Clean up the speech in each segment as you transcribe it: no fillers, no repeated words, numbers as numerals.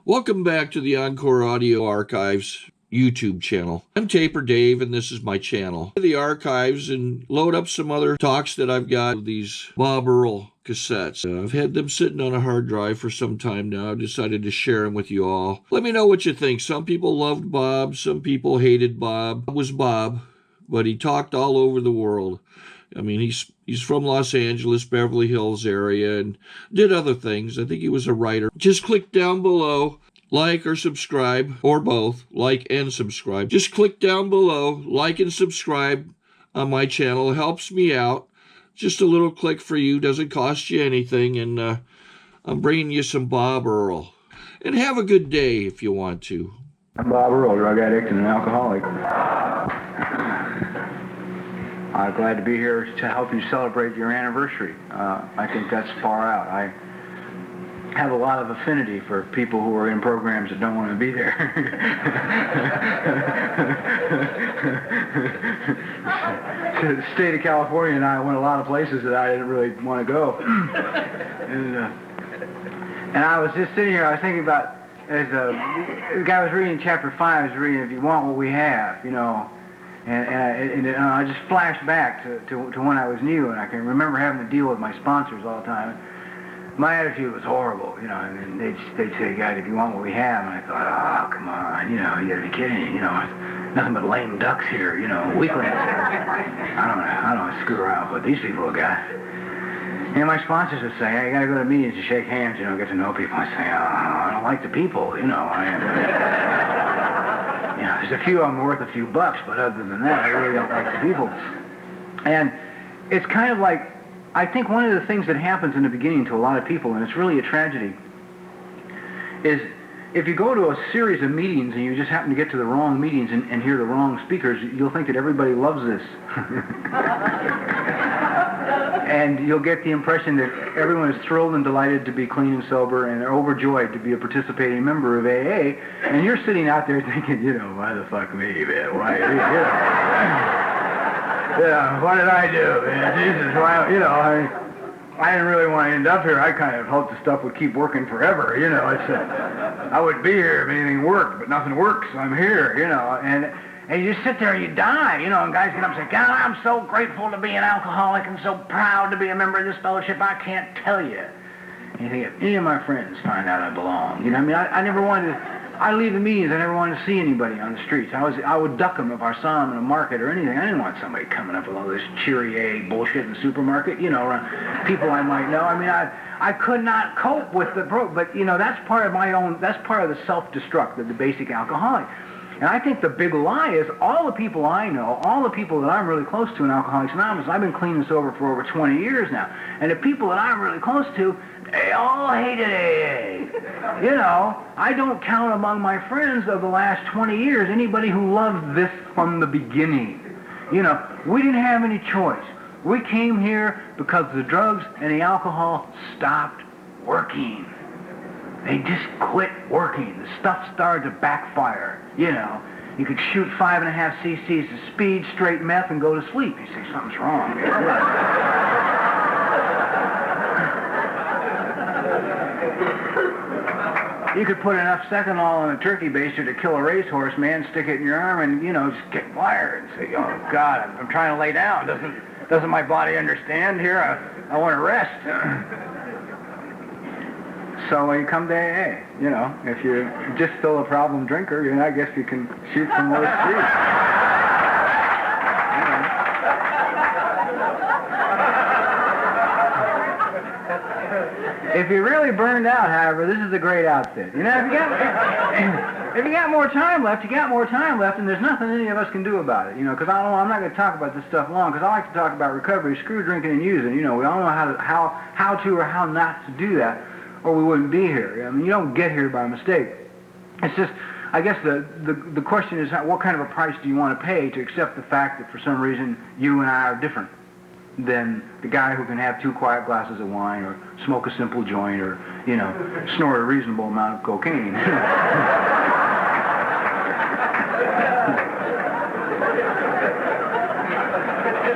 Welcome back to the Encore Audio Archives YouTube channel. I'm Taper Dave, and this is my channel. The archives and load up some other talks that I've got of these Bob Earll cassettes. I've had them sitting on a hard drive for some time now. I've decided to share them with you all. Let me know what you think. Some people loved Bob. Some people hated Bob. Bob was Bob, but he talked all over the world. I mean, he's from Los Angeles, Beverly Hills area, and did other things. I think he was a writer. Just click down below, like or subscribe, or both, like and subscribe. Just click down below, like and subscribe on my channel. It helps me out. Just a little click for you, doesn't cost you anything, and I'm bringing you some Bob Earll. And have a good day if you want to. I'm Bob Earll, drug addict and an alcoholic. I'm glad to be here to help you celebrate your anniversary. I think that's far out. I have a lot of affinity for people who are in programs that don't want to be there. The state of California and I went a lot of places that I didn't really want to go. And I was just sitting here, I was thinking about, as the guy was reading chapter 5, was reading, if you want what we have, you know. And I just flashed back to when I was new, and I can remember having to deal with my sponsors all the time. My attitude was horrible, you know, and they'd say, guys, if you want what we have, and I thought, oh, come on, you know, you gotta be kidding, you know, it's nothing but lame ducks here, you know, weaklings. I don't want to screw around with what these people have got. And my sponsors would say, hey, you gotta go to meetings and shake hands, you know, get to know people. I say, oh, I don't like the people, you know, you know, there's a few of them worth a few bucks, but other than that, I really don't like the people. And it's kind of like, I think one of the things that happens in the beginning to a lot of people, and it's really a tragedy, is if you go to a series of meetings and you just happen to get to the wrong meetings and hear the wrong speakers, you'll think that everybody loves this. And you'll get the impression that everyone is thrilled and delighted to be clean and sober and overjoyed to be a participating member of AA, and you're sitting out there thinking, you know, why the fuck me, man? Why, you know? Yeah, what did I do, man? Jesus, why, you know, I didn't really want to end up here. I kind of hoped the stuff would keep working forever, you know. It's I would be here if anything worked, but nothing works, so I'm here, you know. And you just sit there and you die, you know, and guys get up and say, God, I'm so grateful to be an alcoholic and so proud to be a member of this fellowship, I can't tell you. And you think, if any of my friends find out I belong, you know, I mean, I never wanted to, I leave the meetings, I never wanted to see anybody on the streets. I would duck them if I saw them in a market or anything. I didn't want somebody coming up with all this cheery bullshit in the supermarket, you know, around people I might know. I mean, I could not cope with but, you know, that's part of that's part of the self-destruct of the basic alcoholic. And I think the big lie is all the people I know, all the people that I'm really close to in Alcoholics Anonymous, I've been clean and sober for over 20 years now, and the people that I'm really close to, they all hated AA. You know, I don't count among my friends of the last 20 years anybody who loved this from the beginning. You know, we didn't have any choice. We came here because the drugs and the alcohol stopped working. They just quit working. The stuff started to backfire, you know. You could shoot 5.5 cc's of speed, straight meth, and go to sleep. You say, something's wrong here. You could put enough Seconal in a turkey baster to kill a racehorse, man, stick it in your arm, and, you know, just get wired and say, oh, God, I'm trying to lay down. Doesn't my body understand here? I want to rest. So when you come to AA, you know, if you're just still a problem drinker, you know, I guess you can shoot some more streets. If you're really burned out, however, this is a great outfit. You know, if you got more time left, you got more time left, and there's nothing any of us can do about it. You know, because I'm not going to talk about this stuff long, because I like to talk about recovery, screw drinking and using. You know, we all know how to or how not to do that, or we wouldn't be here. I mean, you don't get here by mistake. It's just, I guess the question is, what kind of a price do you want to pay to accept the fact that for some reason you and I are different than the guy who can have 2 quiet glasses of wine or smoke a simple joint or, you know, snort a reasonable amount of cocaine.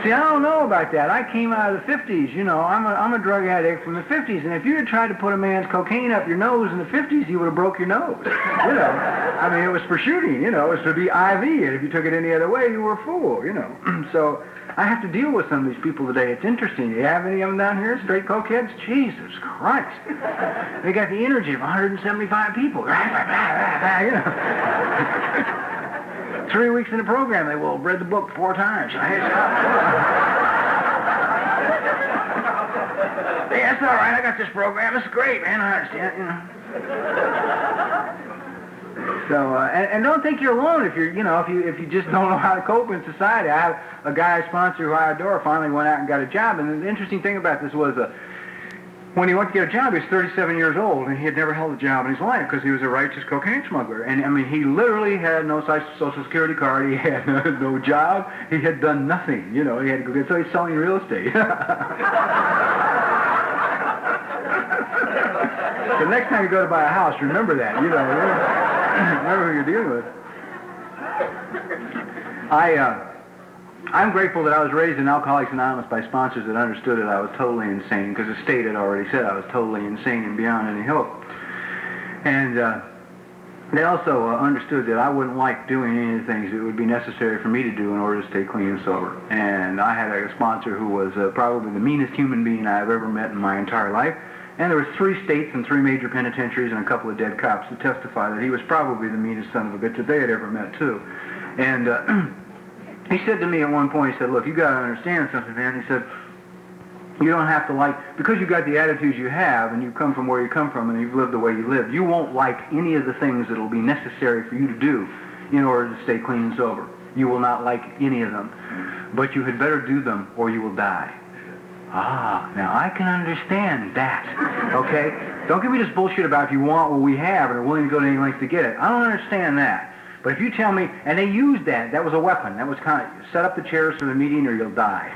See, I don't know about that. I came out of the 50s, you know. I'm a drug addict from the 50s, and if you had tried to put a man's cocaine up your nose in the 50s, he would have broke your nose. You know, I mean, it was for shooting, you know. It was to be IV, and if you took it any other way, you were a fool, you know. So I have to deal with some of these people today. It's interesting. You have any of them down here, straight cokeheads? Jesus Christ. They got the energy of 175 people. You know. 3 weeks in the program, they will have read the book 4 times. Hey, that's all right. I got this program. It's great, man. I understand, you know. So, and don't think you're alone if you're, you know, if you just don't know how to cope in society. I have a guy I sponsor who I adore finally went out and got a job, and the interesting thing about this was when he went to get a job, he was 37 years old, and he had never held a job in his life because he was a righteous cocaine smuggler. And, I mean, he literally had no Social Security card. He had no job. He had done nothing. You know, he had to go get, so he's selling real estate. So next time you go to buy a house, remember that. You know, remember who you're dealing with. I'm grateful that I was raised in Alcoholics Anonymous by sponsors that understood that I was totally insane, because the state had already said I was totally insane and beyond any help. And they also understood that I wouldn't like doing any of the things that would be necessary for me to do in order to stay clean and sober. And I had a sponsor who was probably the meanest human being I've ever met in my entire life. And there was 3 states and 3 major penitentiaries and a couple of dead cops to testify that he was probably the meanest son of a bitch that they had ever met, too. And he said to me at one point, he said, look, you got to understand something, man. He said, you don't have to like, because you got the attitudes you have and you come from where you come from and you've lived the way you live, you won't like any of the things that will be necessary for you to do in order to stay clean and sober. You will not like any of them. But you had better do them or you will die. Ah, now I can understand that, okay? Don't give me this bullshit about if you want what we have and are willing to go to any length to get it. I don't understand that. But if you tell me, and they used that was a weapon. That was kind of, set up the chairs for the meeting or you'll die.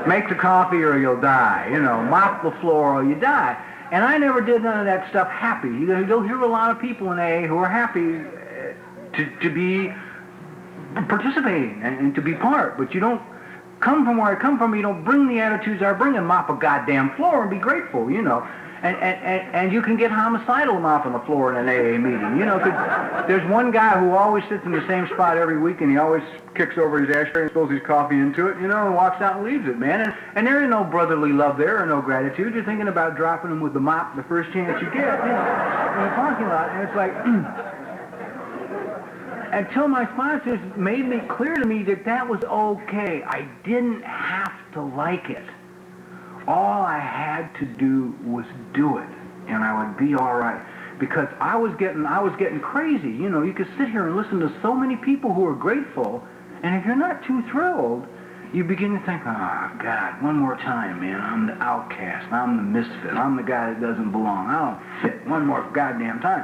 Make the coffee or you'll die. You know, mop the floor or you die. And I never did none of that stuff happy. You'll hear a lot of people in AA who are happy to be participating and to be part, but you don't come from where I come from. You don't bring the attitudes I bring and mop a goddamn floor and be grateful, you know. And you can get homicidal mopping the floor in an AA meeting, you know. 'Cause there's one guy who always sits in the same spot every week, and he always kicks over his ashtray and spills his coffee into it, you know, and walks out and leaves it, man. And there ain't no brotherly love there or no gratitude. You're thinking about dropping him with the mop the first chance you get, you know, in the parking lot. And it's like, until my sponsors made it clear to me that that was okay. I didn't have to like it. All I had to do was do it, and I would be all right. Because I was getting crazy. You know, you could sit here and listen to so many people who are grateful, and if you're not too thrilled, you begin to think, oh, God, one more time, man. I'm the outcast. I'm the misfit. I'm the guy that doesn't belong. I don't fit. One more goddamn time.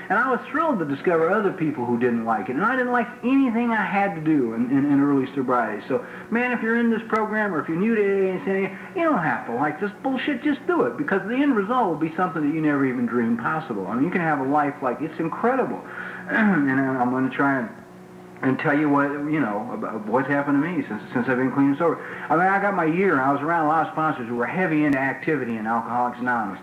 And I was thrilled to discover other people who didn't like it. And I didn't like anything I had to do in early sobriety. So, man, if you're in this program or if you're new to AA, you don't have to like this bullshit. Just do it. Because the end result will be something that you never even dreamed possible. I mean, you can have a life like, it's incredible. And I'm going to try and tell you what, you know, about what's happened to me since I've been clean and sober. I mean, I got my year, and I was around a lot of sponsors who were heavy into activity in Alcoholics Anonymous.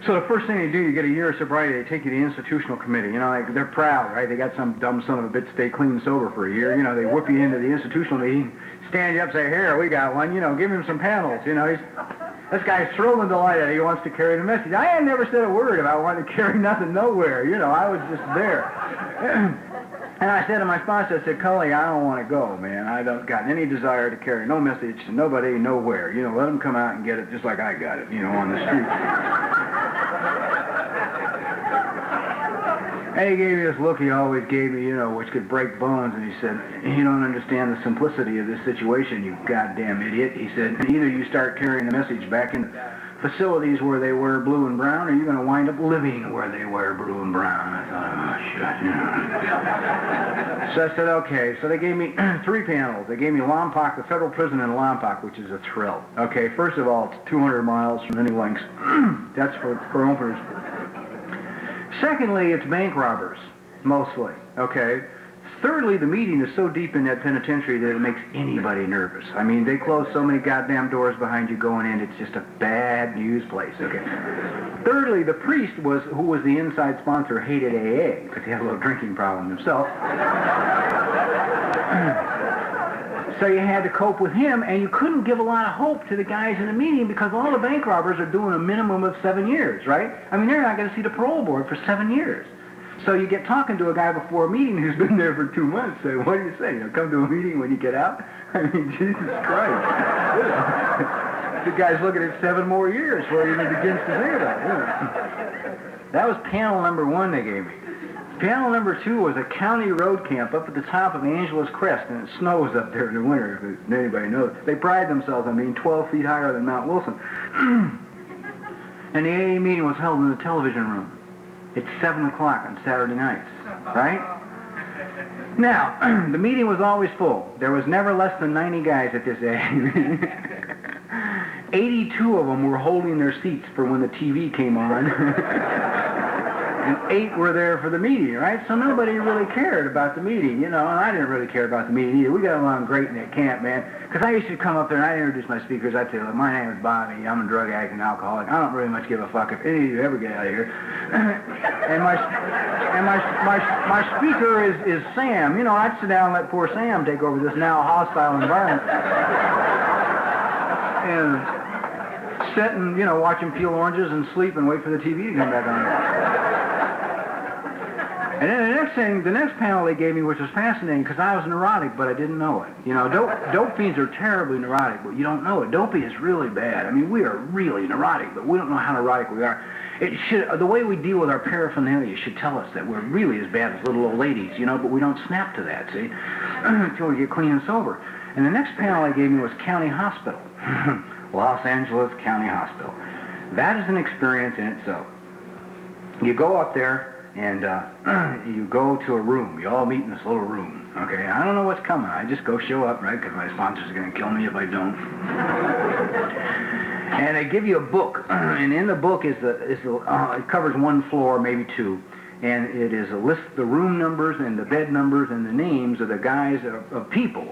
So the first thing they do, you get a year of sobriety, they take you to the institutional committee. You know, like, they're proud, right? They got some dumb son of a bitch stay clean and sober for a year. You know, they whip you into the institutional meeting, stand you up, say, here, we got one. You know, give him some panels. You know, this guy's thrilled and delighted he wants to carry the message. I had never said a word about wanting to carry nothing nowhere. You know, I was just there. And I said to my sponsor, I said, Cully, I don't want to go, man. I don't got any desire to carry no message to nobody, nowhere. You know, let them come out and get it just like I got it, you know, on the street. And he gave me this look he always gave me, you know, which could break bones. And he said, you don't understand the simplicity of this situation, you goddamn idiot. He said, either you start carrying the message back in facilities where they wear blue and brown, or you're going to wind up living where they wear blue and brown. I thought, oh, shit, you know. So I said, okay. So they gave me 3 panels. They gave me Lompoc, the federal prison in Lompoc, which is a thrill. Okay, first of all, it's 200 miles from any lengths. That's for openers. Secondly, it's bank robbers, mostly, okay? Thirdly, the meeting is so deep in that penitentiary that it makes anybody nervous. I mean, they close so many goddamn doors behind you going in, it's just a bad news place, okay? Thirdly, the priest who was the inside sponsor, hated AA, because he had a little drinking problem himself. So you had to cope with him, and you couldn't give a lot of hope to the guys in the meeting because all the bank robbers are doing a minimum of 7 years, right? I mean, they're not going to see the parole board for 7 years. So you get talking to a guy before a meeting who's been there for 2 months. Say, what do you say? Come to a meeting when you get out? I mean, Jesus Christ. The guy's looking at 7 more years before he even begins to think about it. That was panel number 1 they gave me. Panel number 2 was a county road camp up at the top of Angeles Crest, and it snows up there in the winter, if anybody knows. They pride themselves on being 12 feet higher than Mount Wilson. And the AA meeting was held in the television room. It's 7 o'clock on Saturday nights, right? Now, the meeting was always full. There was never less than 90 guys at this AA meeting. 82 of them were holding their seats for when the TV came on. And 8 were there for the meeting, right? So nobody really cared about the meeting, you know, and I didn't really care about the meeting either. We got along great in that camp, man. Because I used to come up there and I'd introduce my speakers. I'd say, look, my name is Bobby. I'm a drug addict and alcoholic. I don't really much give a fuck if any of you ever get out of here. and my speaker is Sam. You know, I'd sit down and let poor Sam take over this now hostile environment. And sit and, you know, watch him peel oranges and sleep and wait for the TV to come back on. And then the next panel they gave me, which was fascinating, because I was neurotic, but I didn't know it. You know, dope fiends are terribly neurotic, but you don't know it. Dopey is really bad. I mean, we are really neurotic, but we don't know how neurotic we are. The way we deal with our paraphernalia should tell us that we're really as bad as little old ladies, you know, but we don't snap to that, see, until we get clean and sober. And the next panel they gave me was County Hospital. Los Angeles County Hospital. That is an experience in itself. You go up there, and you go to a room. You all meet in this little room, okay? I don't know what's coming. I just go show up, right? Because my sponsors are going to kill me if I don't. And they give you a book, and in the book it covers 1 floor, maybe 2, and it is a list of the room numbers and the bed numbers and the names of the guys of people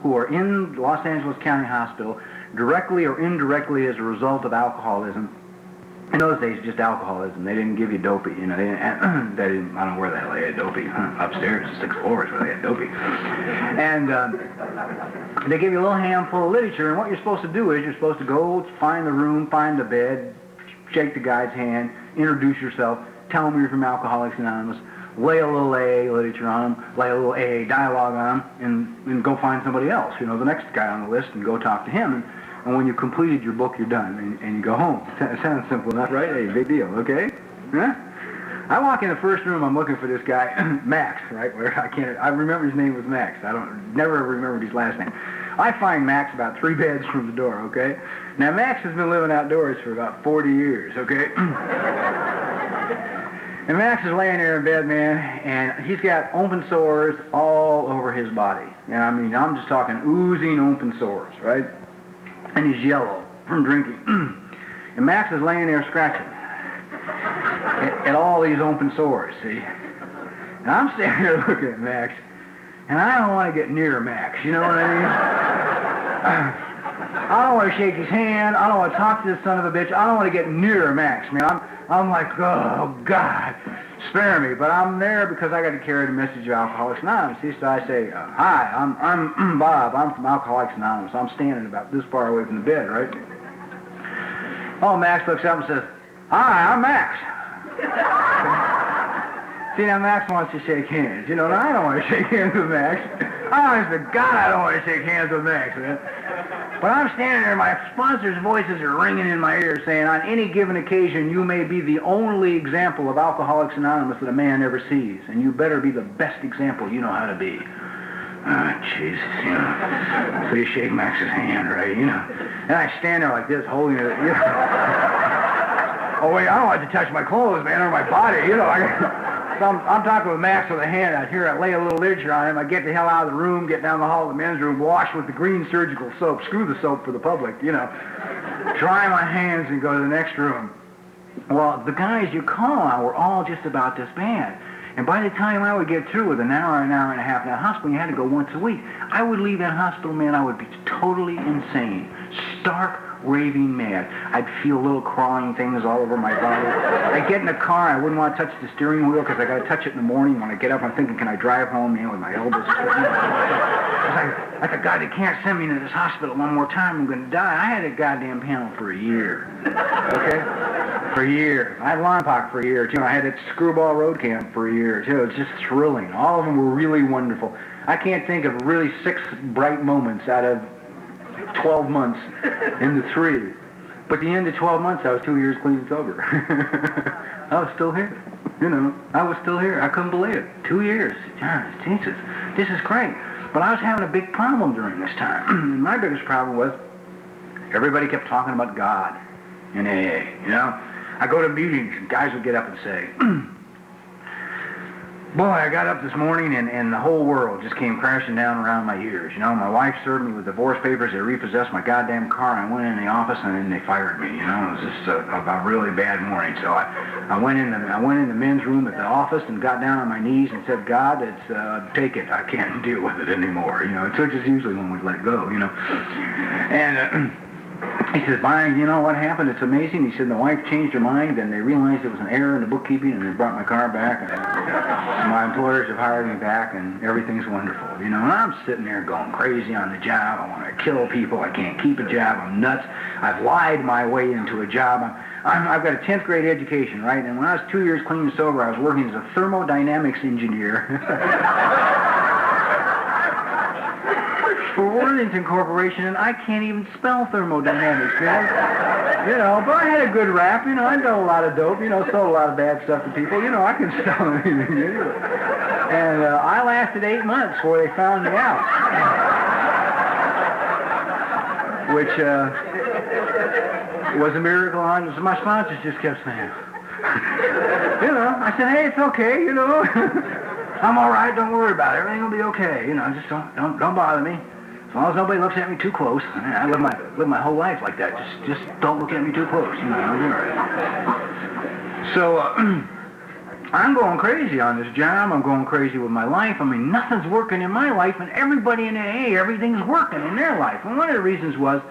who are in Los Angeles County Hospital directly or indirectly as a result of alcoholism. In those days, just alcoholism. They didn't give you dopey, you know. They didn't, I don't know where the hell they had dopey. Upstairs, 6 floors where they had dopey. And they give you a little handful of literature, and what you're supposed to do is you're supposed to go find the room, find the bed, shake the guy's hand, introduce yourself, tell them you're from Alcoholics Anonymous, lay a little AA literature on them, lay a little AA dialogue on them, and go find somebody else, you know, the next guy on the list, and go talk to him. And when you completed your book, you're done, and you go home. It sounds simple enough, right? Hey, big deal, okay? Huh? I walk in the first room, I'm looking for this guy, Max, right? I remember his name was Max. Never remembered his last name. I find Max about 3 beds from the door, okay? Now, Max has been living outdoors for about 40 years, okay? And Max is laying there in bed, man, and he's got open sores all over his body. And I mean, I'm just talking oozing open sores, right? And he's yellow from drinking. And Max is laying there scratching at all these open sores, see? And I'm standing there looking at Max, and I don't want to get near Max, you know what I mean? I don't want to shake his hand. I don't want to talk to this son of a bitch. I don't want to get near Max, man. I'm like, oh, God, spare me. But I'm there because I got to carry the message of Alcoholics Anonymous. So I say, hi, I'm Bob. I'm from Alcoholics Anonymous. I'm standing about this far away from the bed, right? Oh, Max looks up and says, hi, I'm Max. See, now Max wants to shake hands. You know, I don't want to shake hands with Max. Honest to God, I don't want to shake hands with Max, man. But I'm standing there, my sponsors' voices are ringing in my ears saying, on any given occasion, you may be the only example of Alcoholics Anonymous that a man ever sees, and you better be the best example you know how to be. Ah, Jesus, you know. So you shake Max's hand, right, you know. And I stand there like this, holding it, you know. Oh, wait, I don't like to touch my clothes, man, or my body, you know. So I'm talking with Max with a hand out here. I lay a little literature on him. I get the hell out of the room, get down the hall to the men's room, wash with the green surgical soap, screw the soap for the public, you know. Dry my hands and go to the next room. Well, the guys you call on were all just about this bad. And by the time I would get through with an hour and a half in that hospital, you had to go once a week. I would leave that hospital, man, I would be totally insane. Stark, raving mad. I'd feel little crawling things all over my body. I'd get in the car, I wouldn't want to touch the steering wheel because I got to touch it in the morning. When I get up, I'm thinking, can I drive home, man, with my elbows splitting? Like a guy that can't send me to this hospital one more time, I'm going to die. I had a goddamn panel for a year. Okay? For a year. I had Lompoc for a year, too. I had that Screwball Road Camp for a year, too. It's just thrilling. All of them were really wonderful. I can't think of really 6 bright moments out of 12 months in the 3. But at the end of 12 months, I was 2 years clean and sober. I was still here. You know, I was still here. I couldn't believe it. 2 years. Jesus, this is great. But I was having a big problem during this time. My biggest problem was everybody kept talking about God in AA, you know. I go to meetings and guys would get up and say, boy, I got up this morning and the whole world just came crashing down around my ears. You know, my wife served me with divorce papers. They repossessed my goddamn car. I went in the office and then they fired me. You know, it was just a really bad morning. So I went in the men's room at the office and got down on my knees and said, God, take it. I can't deal with it anymore. You know, it's just usually when we let go. You know, and. He said, Brian, you know what happened? It's amazing. He said, the wife changed her mind, and they realized it was an error in the bookkeeping, and they brought my car back, and my employers have hired me back, and everything's wonderful. You know, and I'm sitting there going crazy on the job. I want to kill people. I can't keep a job. I'm nuts. I've lied my way into a job. I've got a 10th grade education, right? And when I was 2 years clean and sober, I was working as a thermodynamics engineer. For Worthington Corporation, and I can't even spell thermodynamics, man. You know, but I had a good rap, you know, I done a lot of dope, you know, sold a lot of bad stuff to people, you know, I can spell anything. And I lasted 8 months before they found me out. Which was a miracle. My sponsors just kept saying, you know, I said, hey, it's okay, you know. I'm all right, don't worry about it, everything will be okay, you know, just don't bother me. As long as nobody looks at me too close. I live my whole life like that. Just don't look at me too close. You know, you're all right. So I'm going crazy on this job. I'm going crazy with my life. I mean, nothing's working in my life, and everybody in AA, everything's working in their life. And one of the reasons was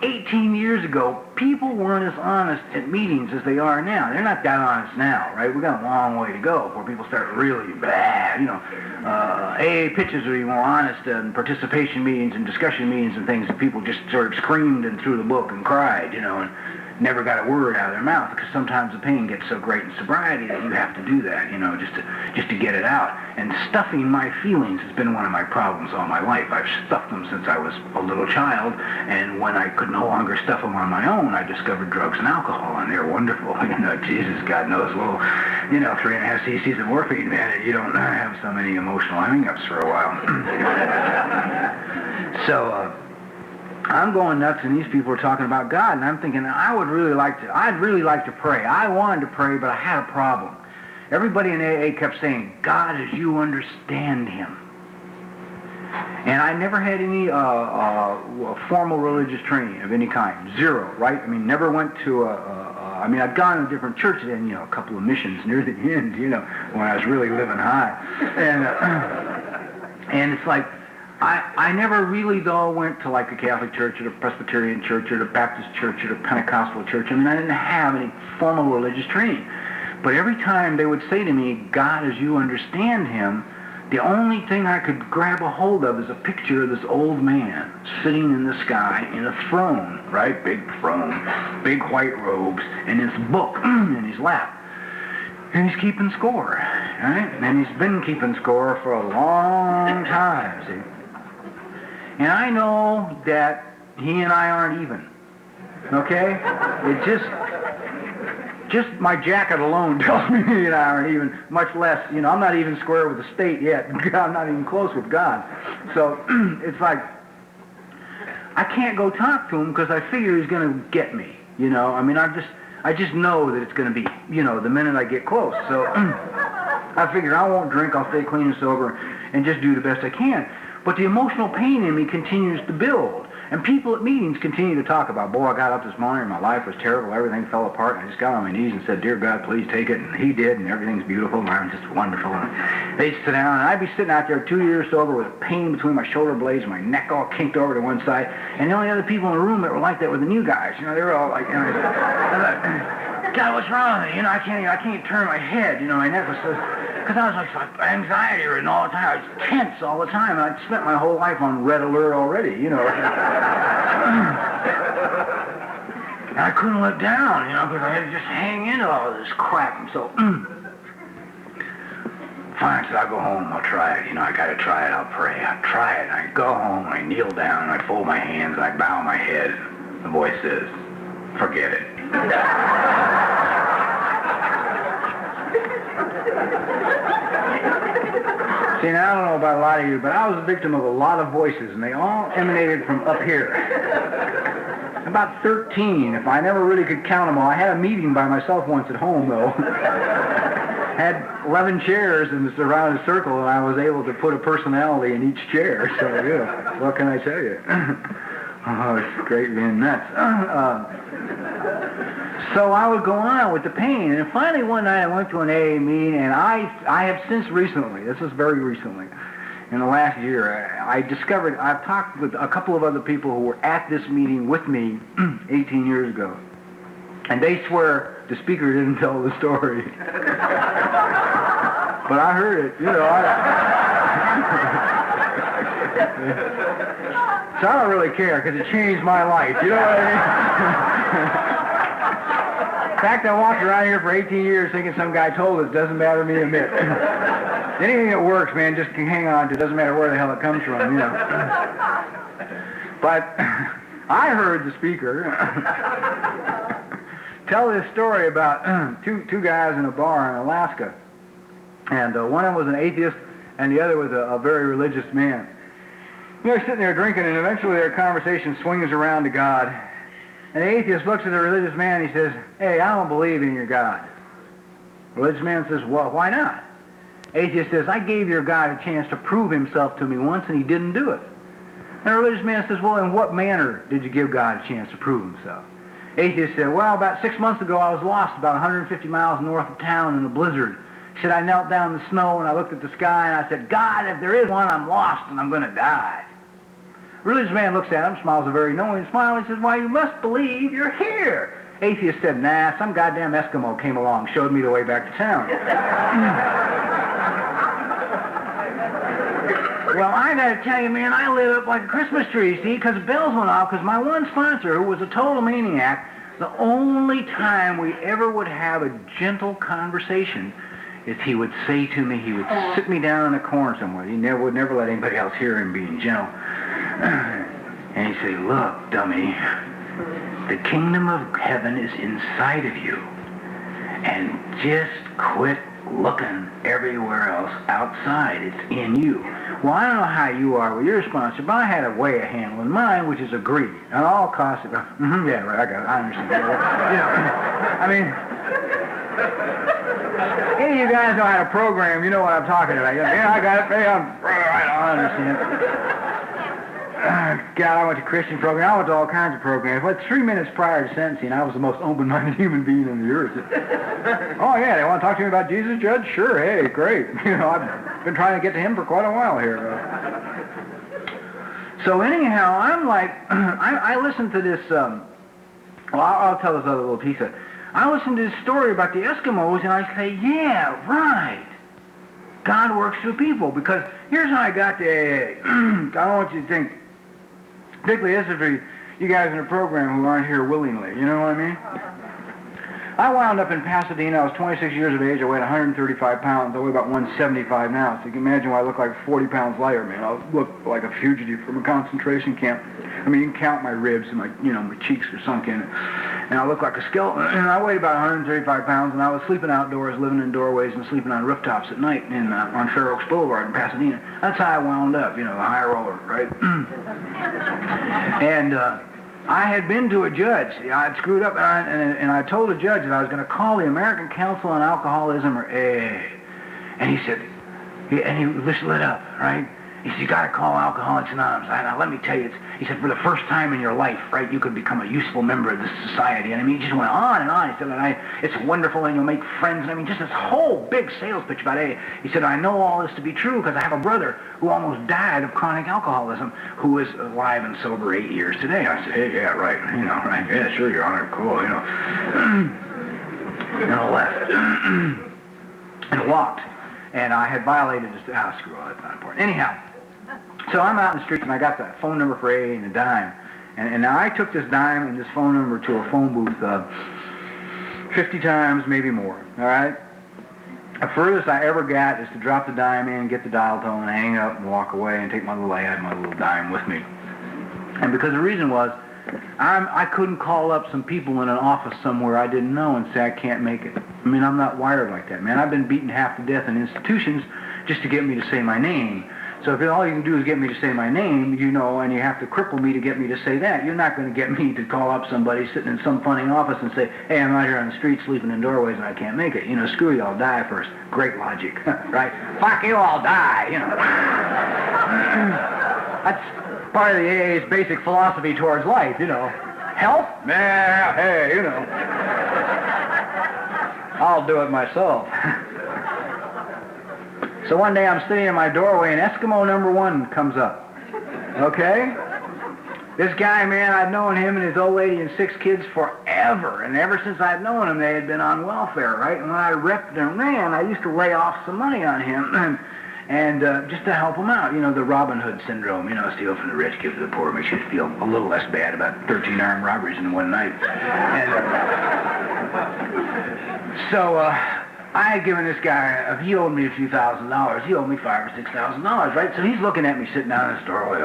18 years ago, people weren't as honest at meetings as they are now. They're not that honest now, right? We've got a long way to go before people start really bad. You know, AA pitches are more honest and participation meetings and discussion meetings and things that people just sort of screamed and threw the book and cried, you know, and never got a word out of their mouth because sometimes the pain gets so great in sobriety that you have to do that, you know, just to get it out. And stuffing my feelings has been one of my problems all my life. I've stuffed them since I was a little child, and when I could no longer stuff them on my own, I discovered drugs and alcohol, and they're wonderful. You know, Jesus, God knows, well, you know, 3.5 cc's of morphine, man, you don't have so many emotional hang-ups for a while. So, I'm going nuts, and these people are talking about God, and I'm thinking, I'd really like to pray. I wanted to pray, but I had a problem. Everybody in AA kept saying, God as you understand him. And I never had any formal religious training of any kind. Zero, right? I mean, never went to I'd gone to different churches and, you know, a couple of missions near the end, you know, when I was really living high. And it's like, I never really, though, went to like a Catholic church or a Presbyterian church or the Baptist church or the Pentecostal church. I mean, I didn't have any formal religious training. But every time they would say to me, God as you understand him, the only thing I could grab a hold of is a picture of this old man sitting in the sky in a throne, right? Big throne, big white robes, and his book in his lap. And he's keeping score, right? And he's been keeping score for a long time, see? And I know that he and I aren't even, okay? It just my jacket alone tells me he and I aren't even, much less, you know, I'm not even square with the state yet. I'm not even close with God. So it's like, I can't go talk to him because I figure he's going to get me, you know? I mean, I just know that it's going to be, you know, the minute I get close. So I figure I won't drink, I'll stay clean and sober and just do the best I can. But the emotional pain in me continues to build. And people at meetings continue to talk about, boy, I got up this morning and my life was terrible, everything fell apart, and I just got on my knees and said, dear God, please take it, and he did, and everything's beautiful, and I'm just wonderful. And they'd sit down, and I'd be sitting out there 2 years sober with pain between my shoulder blades, my neck all kinked over to one side, and the only other people in the room that were like that were the new guys. You know, they were all like, I thought, God, what's wrong with me? You know, I can't turn my head. You know, my neck was so, because I was like anxiety ridden all the time. I was tense all the time, and I'd spent my whole life on red alert already. You know, and I couldn't let down. You know, because I had to just hang into all of this crap. And so, fine, so I'll go home. I'll try it. You know, I got to try it. I'll pray. I'll try it. And I go home. And I kneel down. And I fold my hands. And I bow my head. The voice says, "Forget it." See, now I don't know about a lot of you, but I was a victim of a lot of voices, and they all emanated from up here. About 13, if I never really could count them all. I had a meeting by myself once at home, though. Had 11 chairs in this around a circle, and I was able to put a personality in each chair. So, yeah, what can I tell you? Oh, it's great being nuts. So I would go on with the pain, and finally one night I went to an AA meeting, and I have since recently, this is very recently, in the last year, I discovered, I've talked with a couple of other people who were at this meeting with me 18 years ago, and they swear the speaker didn't tell the story. But I heard it, you know. So I don't really care, because it changed my life, you know what I mean? In fact, I walked around here for 18 years thinking some guy told us. Doesn't matter to me a bit. Anything that works, man, just can hang on to. It doesn't matter where the hell it comes from, you know. But I heard the speaker tell this story about two guys in a bar in Alaska. And one of them was an atheist, and the other was a very religious man. They're sitting there drinking, and eventually their conversation swings around to God. And the atheist looks at the religious man and he says, hey, I don't believe in your God. The religious man says, well, why not? Atheist says, I gave your God a chance to prove himself to me once and he didn't do it. And the religious man says, well, in what manner did you give God a chance to prove himself? Atheist said, well, about 6 months ago I was lost about 150 miles north of town in a blizzard. He said, I knelt down in the snow and I looked at the sky and I said, God, if there is one, I'm lost and I'm going to die. The religious man looks at him, smiles a very knowing smile, and says, why, you must believe you're here. Atheist said, nah, some goddamn Eskimo came along, showed me the way back to town. Well, I got to tell you, man, I lit up like a Christmas tree, see, because the bells went off, because my one sponsor, who was a total maniac, the only time we ever would have a gentle conversation is he would say to me, he would sit me down in a corner somewhere. He would never let anybody else hear him being gentle. And he'd say, look, dummy, the kingdom of heaven is inside of you. And just quit looking everywhere else outside. It's in you. Well, I don't know how you are with your sponsor, but I had a way of handling mine, which is agree. At all costs, yeah, right, I got it. I understand. You know, I mean, any of you guys know how to program, you know what I'm talking about. Yeah, I got it. Hey, I understand. God, I went to Christian program. I went to all kinds of programs. But 3 minutes prior to sentencing, I was the most open-minded human being on the earth. Oh, yeah, they want to talk to me about Jesus, Judge? Sure, hey, great. You know, I've been trying to get to him for quite a while here. So anyhow, I'm like, I listened to this, well, I'll tell this other little piece of it. I listened to this story about the Eskimos, and I say, yeah, right. God works through people, because here's how I got to AA. I don't want you to think, particularly this is for you guys in the program who aren't here willingly, you know what I mean? I wound up in Pasadena. I was 26 years of age. I weighed 135 pounds. I weigh about 175 now. So you can imagine why I look like 40 pounds lighter, man. I look like a fugitive from a concentration camp. I mean, you can count my ribs and my cheeks are sunk in. And I look like a skeleton. And I weighed about 135 pounds, and I was sleeping outdoors, living in doorways, and sleeping on rooftops at night on Fair Oaks Boulevard in Pasadena. That's how I wound up, a high roller, right? And I had been to a judge. I had screwed up, and I told the judge that I was going to call the American Council on Alcoholism, or AA. And he said, and he just lit up, right? He said, you got to call Alcoholics Anonymous. Now, let me tell you, he said, for the first time in your life, right, you could become a useful member of this society. And I mean, he just went on and on. He said, it's wonderful, and you'll make friends. And I mean, just this whole big sales pitch about AA. He said, I know all this to be true because I have a brother who almost died of chronic alcoholism who is alive and sober 8 years today. I said, hey, yeah, right, right, yeah, sure, Your Honor, cool, And I left and walked. And I had violated his, screw all, that's not important. Anyhow, so I'm out in the streets and I got the phone number for AA and a dime. And now I took this dime and this phone number to a phone booth 50 times, maybe more, all right? The furthest I ever got is to drop the dime in, get the dial tone, hang up and walk away and take my little dime with me. And because the reason was, I couldn't call up some people in an office somewhere I didn't know and say I can't make it. I mean, I'm not wired like that, man. I've been beaten half to death in institutions just to get me to say my name. So if all you can do is get me to say my name, and you have to cripple me to get me to say that, you're not going to get me to call up somebody sitting in some funny office and say, hey, I'm out here on the street sleeping in doorways and I can't make it. Screw you, I'll die first. Great logic, right? Fuck you, I'll die, That's part of the AA's basic philosophy towards life, Health? Nah, hey, I'll do it myself. So one day I'm sitting in my doorway and Eskimo number 1 comes up. Okay? This guy, man, I've known him and his old lady and 6 kids forever. And ever since I've known him, they had been on welfare, right? And when I repped and ran, I used to lay off some money on him. And just to help him out, the Robin Hood syndrome, steal from the rich, give to the poor, makes you feel a little less bad about 13 armed robberies in one night. And so I had given this guy, he owed me a few $1,000s. He owed me $5,000 or $6,000, right? So he's looking at me sitting down in the doorway,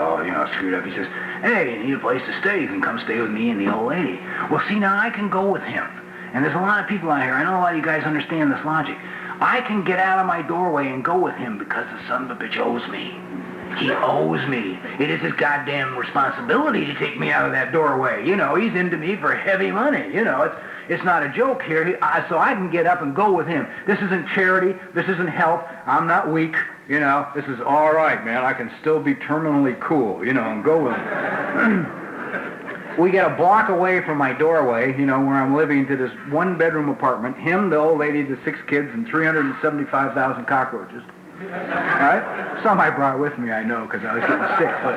screwed up. He says, hey, you need a place to stay. You can come stay with me and the old lady. Well, see, now I can go with him. And there's a lot of people out here. I know a lot of you guys understand this logic. I can get out of my doorway and go with him because the son of a bitch owes me. He owes me. It is his goddamn responsibility to take me out of that doorway. He's into me for heavy money. It's not a joke here. So I can get up and go with him. This isn't charity. This isn't help. I'm not weak. This is all right, man. I can still be terminally cool, and go with him. We get a block away from my doorway, where I'm living, to this 1-bedroom apartment, him, the old lady, the 6 kids, and 375,000 cockroaches. All right? Some I brought with me, I know, because I was getting sick. But...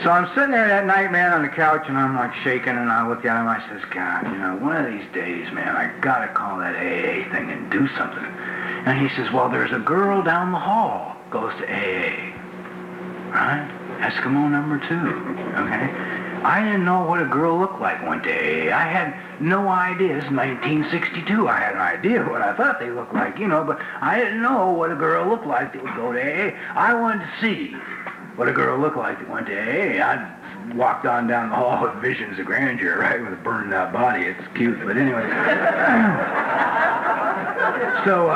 So I'm sitting there that night, man, on the couch, and I'm like shaking, and I look at him, I says, God, one of these days, man, I gotta call that AA thing and do something. And he says, well, there's a girl down the hall goes to AA. Right? Eskimo number 2, okay? I didn't know what a girl looked like went to AA. I had no idea. This is 1962. I had an idea what I thought they looked like, but I didn't know what a girl looked like that would go to AA. I wanted to see what a girl looked like that went to AA. I walked on down the hall with visions of grandeur, right, with a burned out body. It's cute, but anyway. So,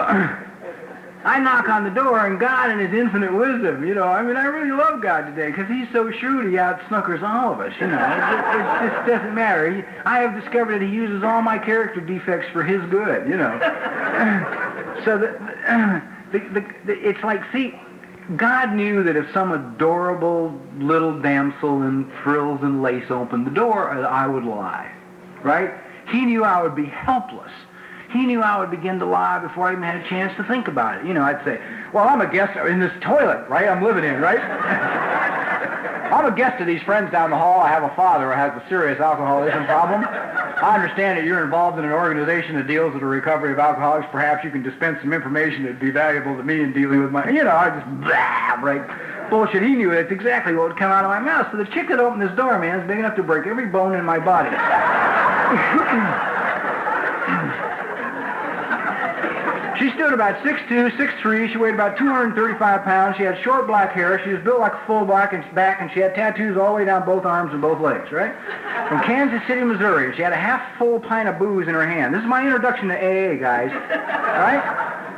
I knock on the door, and God in his infinite wisdom, I really love God today, because he's so shrewd, he out-snookers all of us, It just doesn't matter. I have discovered that he uses all my character defects for his good, So it's like, see, God knew that if some adorable little damsel in frills and lace opened the door, I would lie, right? He knew I would be helpless. He knew I would begin to lie before I even had a chance to think about it. I'd say, well, I'm a guest in this toilet, right, I'm living in, right? I'm a guest of these friends down the hall. I have a father who has a serious alcoholism problem. I understand that you're involved in an organization that deals with the recovery of alcoholics. Perhaps you can dispense some information that would be valuable to me in dealing with my, I just, blah, right? Bullshit. He knew that's exactly what would come out of my mouth. So the chick that opened this door, man, is big enough to break every bone in my body. She stood about 6'2", 6'3". She weighed about 235 pounds. She had short black hair. She was built like a full back, and she had tattoos all the way down both arms and both legs, right? From Kansas City, Missouri. She had a half-full pint of booze in her hand. This is my introduction to AA, guys, right?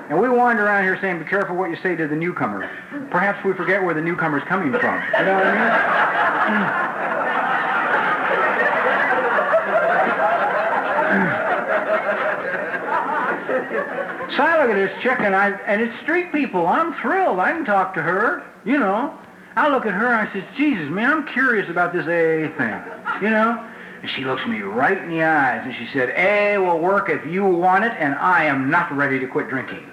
And we wander around here saying, be careful what you say to the newcomer. Perhaps we forget where the newcomer's coming from. You know what I mean? So I look at this chick, and it's street people. I'm thrilled. I can talk to her, you know. I look at her, and I says, Jesus, man, I'm curious about this AA thing, you know. And she looks me right in the eyes, and she said, AA will work if you want it, and I am not ready to quit drinking.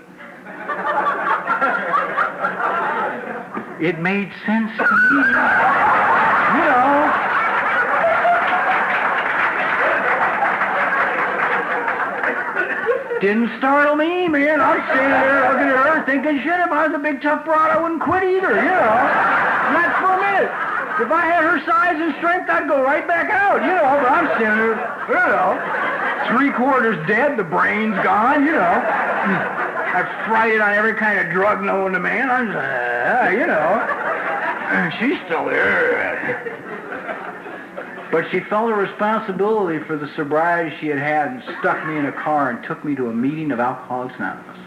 It made sense to me, you know. Didn't startle me, man. I'm standing there looking at her thinking, shit, if I was a big tough broad, I wouldn't quit either, you know. Not for a minute. If I had her size and strength, I'd go right back out, you know. But I'm standing there, you know, 3/4 dead, the brain's gone, you know. I've fried it on every kind of drug known to man. I'm just, you know. She's still there. But she felt a responsibility for the sobriety she had and stuck me in a car and took me to a meeting of Alcoholics Anonymous.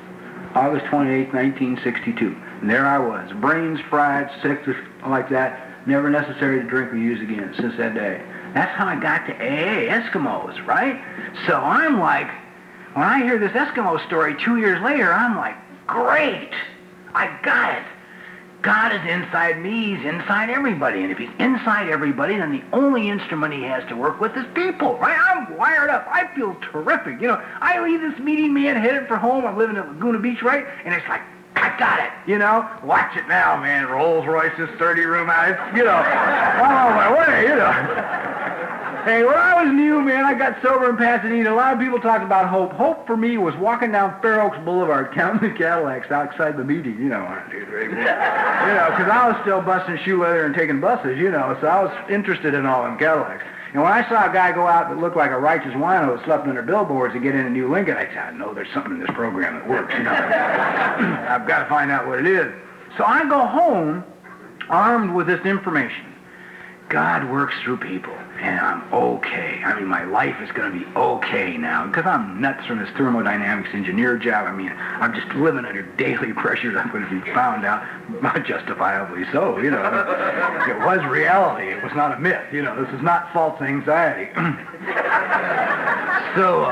August 28, 1962. And there I was, brains fried, sick, just like that, never necessary to drink or use again since that day. That's how I got to AA, Eskimos, right? So I'm like, when I hear this Eskimo story 2 years later, I'm like, great, I got it. God is inside me, he's inside everybody. And if he's inside everybody, then the only instrument he has to work with is people, right? I'm wired up. I feel terrific. You know, I leave this meeting, man, headed for home. I'm living at Laguna Beach, right? And it's like, I got it, you know? Watch it now, man. Rolls Royces, 30-room house, you know. I'm on my way, you know. Hey, when I was new, man, I got sober in Pasadena. A lot of people talked about hope. Hope for me was walking down Fair Oaks Boulevard, counting the Cadillacs outside the meeting, you know. 1, 2, 3, 4. You know, because I was still busting shoe leather and taking buses, you know, so I was interested in all them Cadillacs. And when I saw a guy go out that looked like a righteous wino that slept under billboards to get in a new Lincoln, I said, I know there's something in this program that works, you know. I've got to find out what it is. So I go home armed with this information. God works through people, and I'm okay. I mean, my life is going to be okay now, because I'm nuts from this thermodynamics engineer job. I mean, I'm just living under daily pressure. I'm going to be found out, not justifiably so, you know. It was reality. It was not a myth, you know. This is not false anxiety. So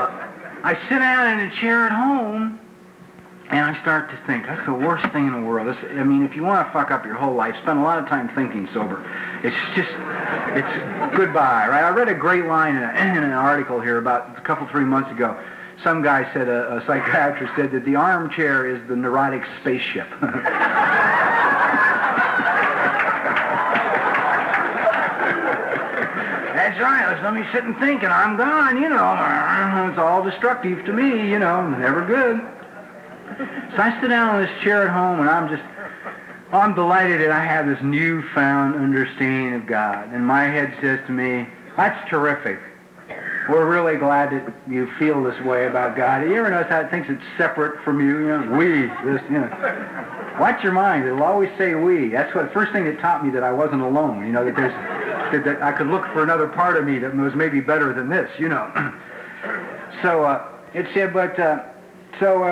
I sit down in a chair at home, and I start to think, that's the worst thing in the world. I mean, if you want to fuck up your whole life, spend a lot of time thinking sober. It's goodbye, right? I read a great line in an article here about a couple, 3 months ago. Some guy said, a psychiatrist said that the armchair is the neurotic spaceship. That's right, let me sit and think and I'm gone, you know. It's all destructive to me, you know, never good. So I sit down in this chair at home, and I'm delighted that I have this newfound understanding of God. And my head says to me, that's terrific. We're really glad that you feel this way about God. You ever notice how it thinks it's separate from you? You know, we, this, you know. Watch your mind. It'll always say we. That's what the first thing that taught me that I wasn't alone. You know, that I could look for another part of me that was maybe better than this, you know. So it said, but... So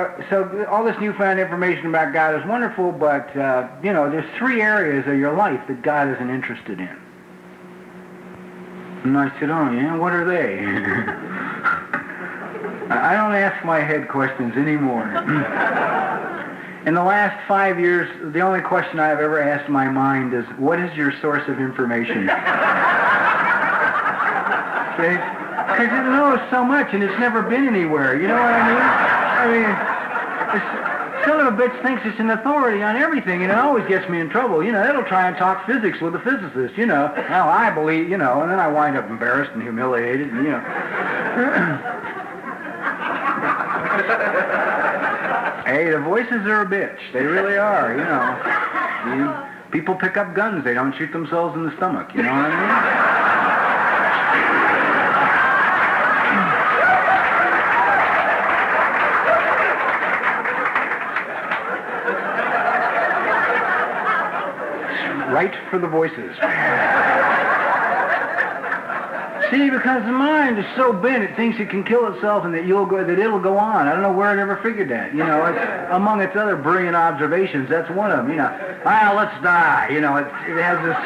all this newfound information about God is wonderful, but, you know, there's 3 areas of your life that God isn't interested in. And I said, oh, yeah, what are they? I don't ask my head questions anymore. In the last 5 years, the only question I've ever asked my mind is, what is your source of information? See? Because it knows so much, and it's never been anywhere. You know what I mean? I mean, this son of a bitch thinks it's an authority on everything, and it always gets me in trouble. You know, it'll try and talk physics with a physicist, you know. Well, I believe, you know, and then I wind up embarrassed and humiliated, and, you know. Hey, the voices are a bitch. They really are, you know. People pick up guns. They don't shoot themselves in the stomach, you know what I mean? Right for the voices. See, because the mind is so bent, it thinks it can kill itself and that it'll go on. I don't know where it ever figured that. You know, among its other brilliant observations, that's one of them. You know, let's die. You know, it has this.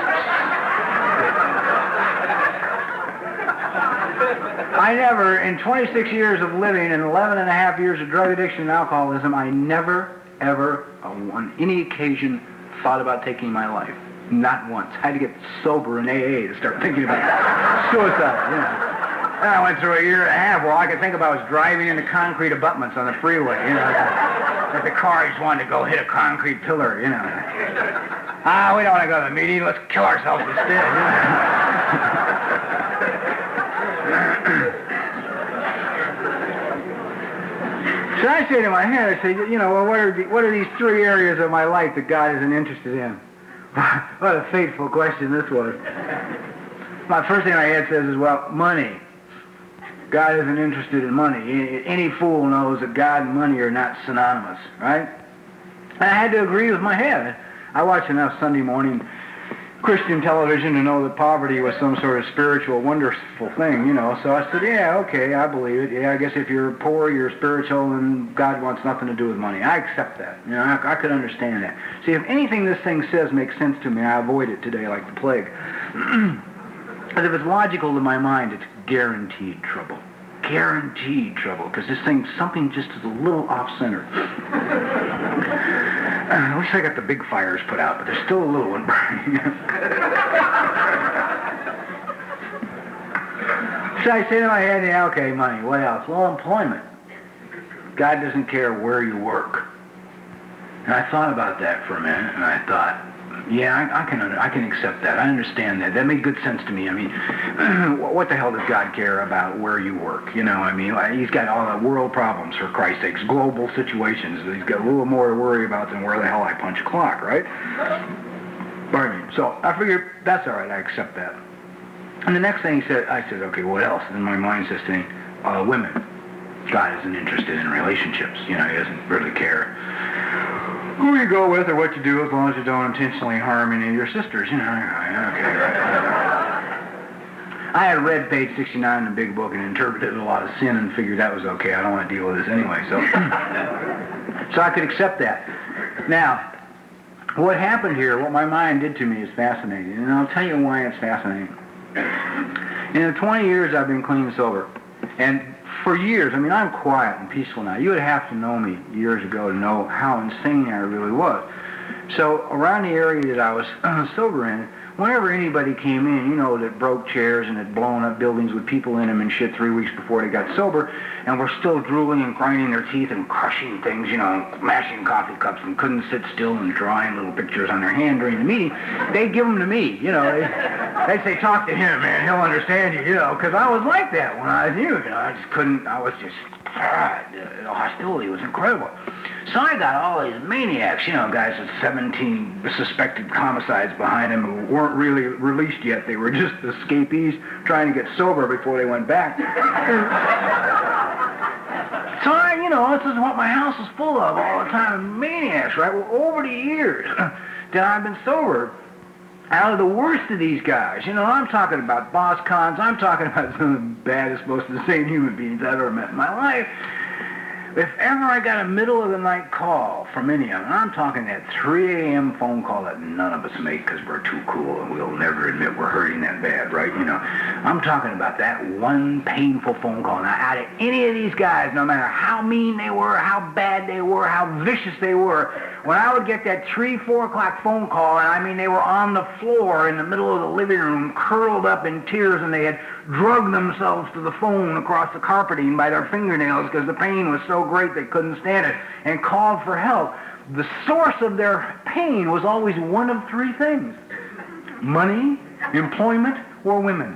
I never, in 26 years of living and 11 and a half years of drug addiction and alcoholism, I never, ever, on any occasion, thought about taking my life. Not once. I had to get sober in AA to start thinking about suicide, you know. And I went through a year and a half where all I could think about was driving into concrete abutments on the freeway, you know. That the car just wanted to go hit a concrete pillar, you know. We don't want to go to the meeting. Let's kill ourselves instead, you know. So I say to my head, I say, you know, well, what are these three areas of my life that God isn't interested in? What a fateful question this was. My first thing my head says is, well, money. God isn't interested in money. Any fool knows that God and money are not synonymous, right? And I had to agree with my head. I watched enough Sunday morning Christian television to know that poverty was some sort of spiritual, wonderful thing, you know. So I said, yeah, okay, I believe it. Yeah, I guess if you're poor, you're spiritual, and God wants nothing to do with money. I accept that. You know, I could understand that. See, if anything this thing says makes sense to me, I avoid it today like the plague. But if it's logical to my mind, it's guaranteed trouble. Guaranteed trouble, because this thing, something just is a little off-center. At least I got the big fires put out, but there's still a little one burning. So I say to my head, yeah, okay, money, what else? Well, employment. God doesn't care where you work. And I thought about that for a minute, and I thought, yeah, I can accept that. I understand that. That made good sense to me. I mean, what the hell does God care about where you work? You know, I mean, he's got all the world problems, for Christ's sakes, global situations. He's got a little more to worry about than where the hell I punch a clock, right? Pardon me. So I figured, that's all right, I accept that. And the next thing he said, I said, okay, what else? And my mind says to me, women. God isn't interested in relationships. You know, he doesn't really care who you go with or what you do, as long as you don't intentionally harm any of your sisters, you know. Okay, right. I had read page 69 in the big book and interpreted a lot of sin and figured that was okay. I don't want to deal with this anyway, so I could accept that. Now, what happened here, what my mind did to me is fascinating, and I'll tell you why it's fascinating. In the 20 years I've been clean and sober, and for years, I mean, I'm quiet and peaceful now. You would have to know me years ago to know how insane I really was. So around the area that I was sober in, whenever anybody came in, you know, that broke chairs and had blown up buildings with people in them and shit 3 weeks before they got sober, and were still drooling and grinding their teeth and crushing things, you know, mashing coffee cups and couldn't sit still and drawing little pictures on their hand during the meeting, they'd give them to me, you know. They'd say, talk to him, man, he'll understand you, you know, because I was like that when I was new, you know. I just couldn't, I was just, the hostility was incredible. So I got all these maniacs, you know, guys with 17 suspected homicides behind them who weren't really released yet. They were just escapees trying to get sober before they went back. So I, you know, this is what my house is full of all the time, maniacs, right? Well, over the years that I've been sober, out of the worst of these guys, you know, I'm talking about boss cons, I'm talking about some of the baddest, most insane human beings I've ever met in my life. If ever I got a middle of the night call from any of them, and I'm talking that 3 a.m. phone call that none of us make because we're too cool and we'll never admit we're hurting that bad, right? You know, I'm talking about that one painful phone call. Now, out of any of these guys, no matter how mean they were, how bad they were, how vicious they were, when I would get that 3, 4 o'clock phone call, and I mean they were on the floor in the middle of the living room, curled up in tears, and they had drugged themselves to the phone across the carpeting by their fingernails because the pain was so great they couldn't stand it, and called for help. The source of their pain was always one of 3 things: money, employment, or women.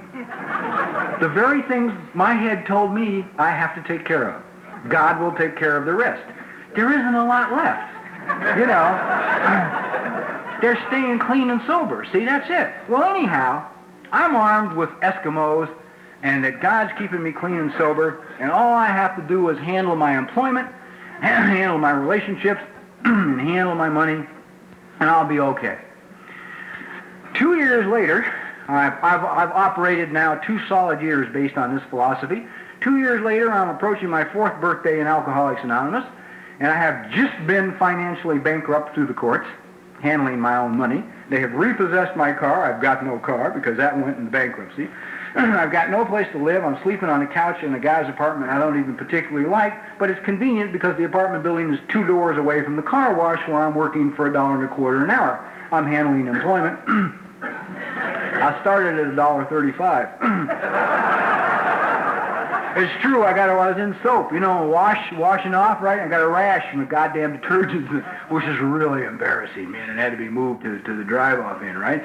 The very things my head told me I have to take care of. God will take care of the rest. There isn't a lot left. You know, they're staying clean and sober. See, that's it. Well, anyhow, I'm armed with Eskimos, and that God's keeping me clean and sober, and all I have to do is handle my employment, handle my relationships, and handle my money, and I'll be okay. 2 years later, I've operated now 2 solid years based on this philosophy. 2 years later, I'm approaching my 4th birthday in Alcoholics Anonymous, and I have just been financially bankrupt through the courts, handling my own money. They have repossessed my car. I've got no car because that went into bankruptcy. I've got no place to live. I'm sleeping on a couch in a guy's apartment I don't even particularly like, but it's convenient because the apartment building is 2 doors away from the car wash where I'm working for $1.25 an hour. I'm handling employment. I started at $1.35. It's true, I was in soap, you know, washing off, right? I got a rash from the goddamn detergent, which is really embarrassing, man. It had to be moved to the drive-off in, right?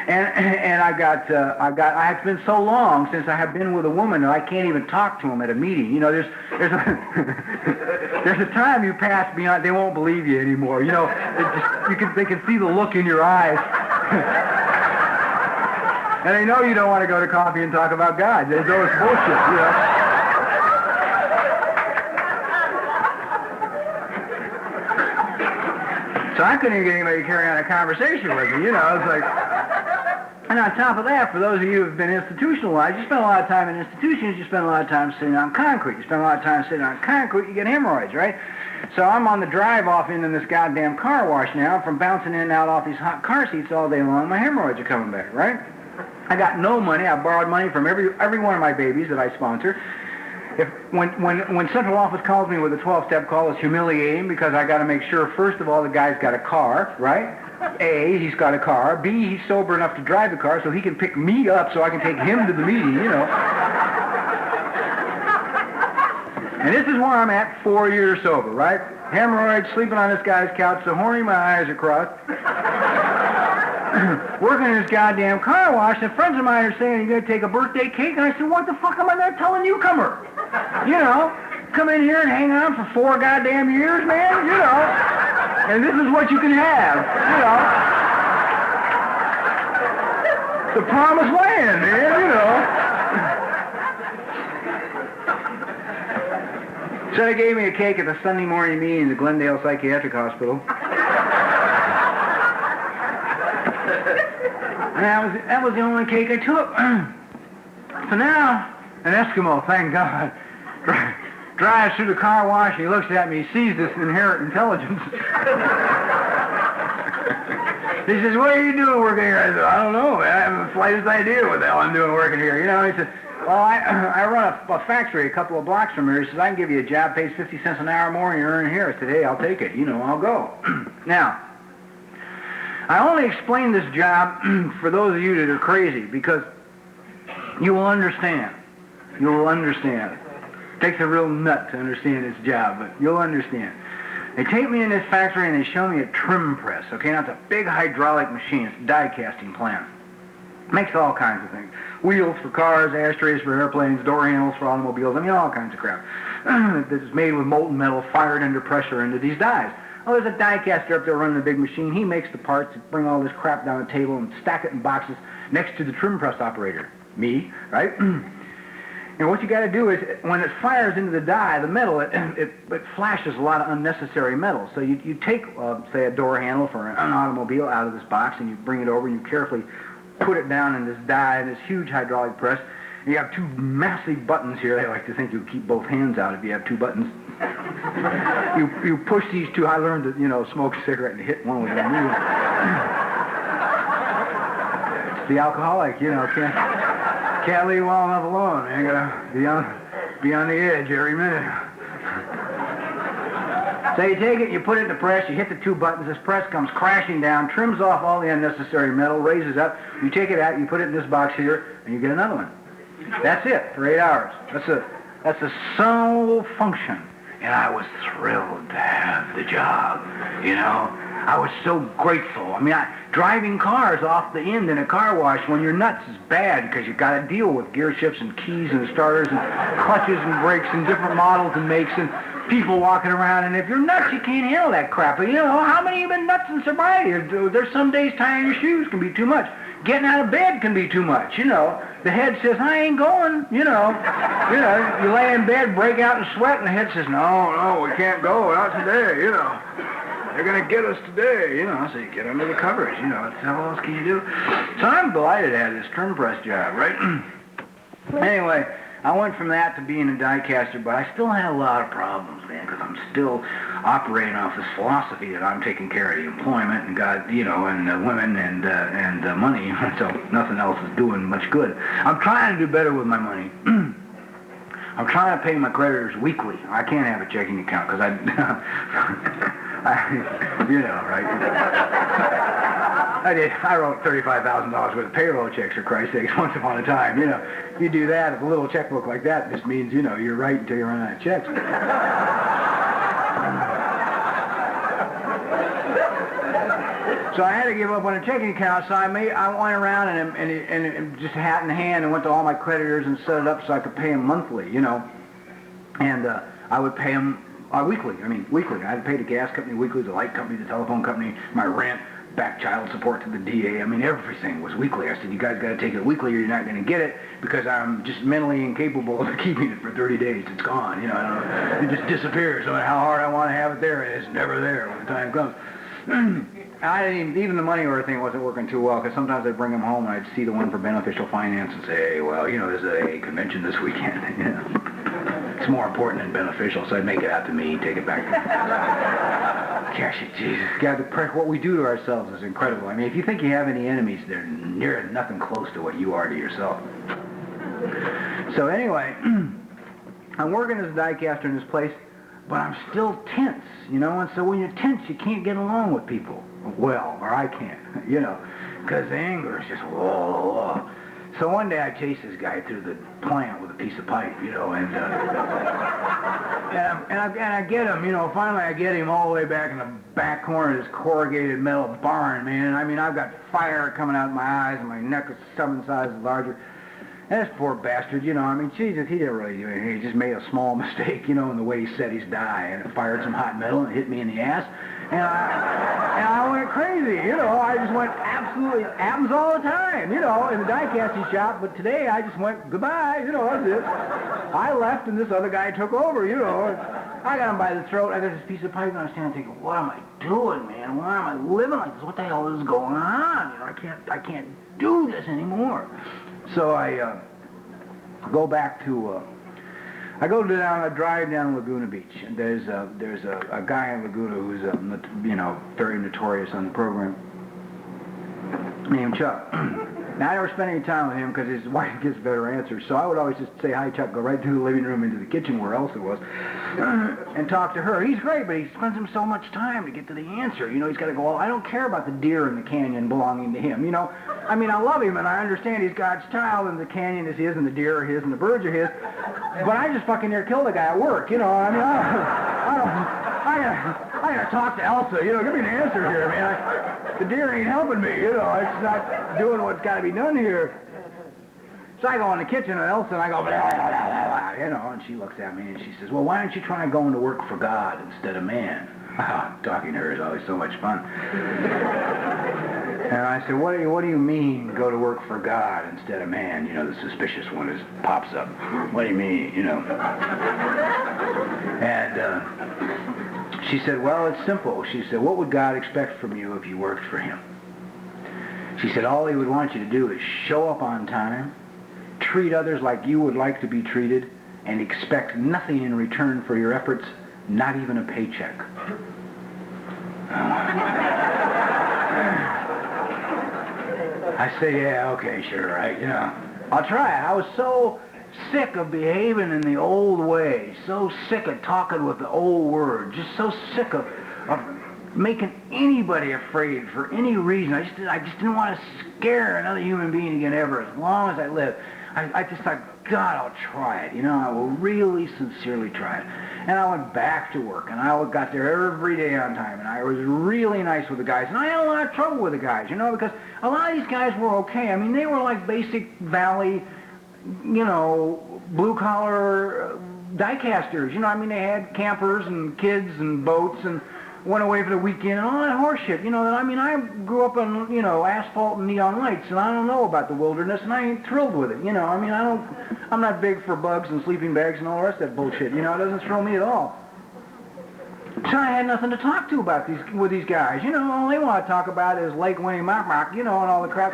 And it's been so long since I have been with a woman that I can't even talk to them at a meeting. You know, there's a time you pass beyond, they won't believe you anymore. You know, they can see the look in your eyes. And they know you don't want to go to coffee and talk about God. They know it's bullshit, you know. So I couldn't even get anybody to carry on a conversation with me, you know. It's like, and on top of that, for those of you who have been institutionalized, you spend a lot of time in institutions, you spend a lot of time sitting on concrete. You spend a lot of time sitting on concrete, you get hemorrhoids, right? So I'm on the drive-off into this goddamn car wash now, from bouncing in and out off these hot car seats all day long, my hemorrhoids are coming back, right? I got no money. I borrowed money from every one of my babies that I sponsor. When central office calls me with a 12-step call, it's humiliating because I got to make sure, first of all, the guy's got a car, right? A, he's got a car. B, he's sober enough to drive the car so he can pick me up so I can take him to the meeting, you know. And this is where I'm at, 4 years sober, right? Hemorrhoids, sleeping on this guy's couch, so horny my eyes are crossed. Working in this goddamn car wash, and friends of mine are saying, "You gonna take a birthday cake?" And I said, "What the fuck am I not telling newcomer? You know, come in here and hang on for 4 goddamn years, man, you know, and this is what you can have, you know. The promised land, man, you know." So they gave me a cake at the Sunday morning meeting in the Glendale Psychiatric Hospital. And that was the only cake I took. So now, an Eskimo, thank God, drives through the car wash, he looks at me, he sees this inherent intelligence. He says, "What are you doing working here?" I said, "I don't know, man. I haven't the slightest idea what the hell I'm doing working here." You know, he said, "Well, I run a factory a couple of blocks from here." He says, "I can give you a job, pays 50 cents an hour more, and you're earning here." I said, "Hey, I'll take it. You know, I'll go." Now, I only explain this job for those of you that are crazy, because you will understand. You will understand. It takes a real nut to understand this job, but you'll understand. They take me in this factory and they show me a trim press. Okay, now it's a big hydraulic machine. It's a die casting plant. Makes all kinds of things. Wheels for cars, ashtrays for airplanes, door handles for automobiles. I mean, all kinds of crap. That's made with molten metal fired under pressure into these dies. Oh, there's a die caster up there running the big machine. He makes the parts, bring all this crap down the table and stack it in boxes next to the trim press operator. Me, right? And what you got to do is, when it fires into the die, the metal, it flashes a lot of unnecessary metal. So you take, say, a door handle for an automobile out of this box, and you bring it over, and you carefully put it down in this die, in this huge hydraulic press. And you have 2 massive buttons here. They like to think you'll keep both hands out if you have 2 buttons. You push these 2. I learned to, you know, smoke a cigarette and hit one with a needle. It's the alcoholic, you know, can't leave well enough alone. You gotta be on the edge every minute. So you take it, you put it in the press, you hit the 2 buttons, this press comes crashing down, trims off all the unnecessary metal, raises up, you take it out, you put it in this box here, and you get another one. That's it, for 8 hours. That's a sole function. And I was thrilled to have the job, you know. I was so grateful. I mean, driving cars off the end in a car wash when you're nuts is bad, because you got to deal with gear shifts and keys and starters and clutches and brakes and different models and makes and people walking around. And if you're nuts, you can't handle that crap. But, you know, how many have been nuts in sobriety? There's some days tying your shoes can be too much. Getting out of bed can be too much, you know. The head says, "I ain't going," you know. You lay in bed, break out in sweat, and the head says, no, we can't go, not today, you know. They're going to get us today, you know. So you get under the covers, you know. What else can you do? So I'm delighted to have this trim press job, right? Anyway, I went from that to being a die caster, but I still had a lot of problems, man, because I'm still operating off this philosophy that I'm taking care of the employment and God, you know, and women and money, so nothing else is doing much good. I'm trying to do better with my money. I'm trying to pay my creditors weekly. I can't have a checking account because you know, right? I wrote $35,000 worth of payroll checks, for Christ's sakes, once upon a time. You know, if you do that, a little checkbook like that just means, you know, you're right until you run out of checks. So I had to give up on a checking account, so I went around and just hat in hand and went to all my creditors and set it up so I could pay them monthly, you know. And I would pay them weekly. I mean, weekly. I had to pay the gas company weekly, the light company, the telephone company, my rent, back child support to the DA. I mean, everything was weekly. I said, you guys got to take it weekly or you're not going to get it because I'm just mentally incapable of keeping it for 30 days. It's gone, you know. It just disappears. No matter how hard I want to have it there, it's never there when the time comes. I didn't even the money order thing wasn't working too well because sometimes I'd bring them home and I'd see the one for beneficial finance and say, hey, well, you know, there's a convention this weekend. You know, it's more important than beneficial, so I'd make it out to me, take it back. Cash it, Jesus. God, what we do to ourselves is incredible. I mean, if you think you have any enemies, they're near nothing close to what you are to yourself. So anyway, I'm working as a die caster in this place, but I'm still tense, you know, and so when you're tense, you can't get along with people. Well, or I can't, you know, because the anger is just whoa, whoa. So one day I chased this guy through the plant with a piece of pipe, you know, and I get him, you know, finally I get him all the way back in the back corner of this corrugated metal barn, man. I mean, I've got fire coming out of my eyes and my neck is 7 sizes larger. And this poor bastard, you know, I mean, Jesus, he didn't really do anything. He just made a small mistake, you know, in the way he set his die, and it fired some hot metal and hit me in the ass. And I went crazy, you know. I just went absolutely, it happens all the time, you know, in the die casting shop. But today I just went, goodbye, you know, that's it. I left and this other guy took over, you know. I got him by the throat. I got this piece of pipe and I was standing thinking, what am I doing, man? Why am I living like this? What the hell is going on? You know, I can't do this anymore. So I go back to, I drive down Laguna Beach, and there's a guy in Laguna who's, you know, very notorious on the program, named Chuck. Now, I never spent any time with him because his wife gets better answers, so I would always just say, hi, Chuck, go right through the living room into the kitchen, where else it was, and talk to her. He's great, but he spends him so much time to get to the answer. You know, he's got to go, I don't care about the deer in the canyon belonging to him, you know. I mean, I love him, and I understand he's God's child, and the canyon is his, and the deer are his, and the birds are his, but I just fucking near killed a guy at work, you know. I mean, I gotta talk to Elsa, you know, give me an answer here, man. The deer ain't helping me, you know, it's not doing what's got to be done here. So I go in the kitchen with Elsa and I go, blah, blah, blah, blah, you know, and she looks at me and she says, well, why don't you try going to work for God instead of man? Talking to her is always so much fun. And I said, what do you mean go to work for God instead of man? You know, the suspicious one pops up. What do you mean, you know? And she said, well, it's simple. She said, what would God expect from you if you worked for him? She said, all he would want you to do is show up on time, treat others like you would like to be treated, and expect nothing in return for your efforts, not even a paycheck. I say, yeah, okay, sure, right, you know. I'll try it. I was so sick of behaving in the old way, so sick of talking with the old words, just so sick of making anybody afraid for any reason. I just didn't want to scare another human being again ever, as long as I live. I just thought, God, I'll try it. You know, I will really sincerely try it. And I went back to work, and I got there every day on time, and I was really nice with the guys. And I had a lot of trouble with the guys, you know, because a lot of these guys were okay. I mean, they were like basic valley, you know, blue-collar die casters. You know, I mean, they had campers and kids and boats and went away for the weekend and all that horse shit. You know, I mean, I grew up on, you know, asphalt and neon lights, and I don't know about the wilderness, and I ain't thrilled with it. You know, I mean, I'm not big for bugs and sleeping bags and all the rest of that bullshit. You know, it doesn't thrill me at all. So I had nothing to talk to with these guys. You know, all they want to talk about is Lake Winnie Mock, you know, and all the crap.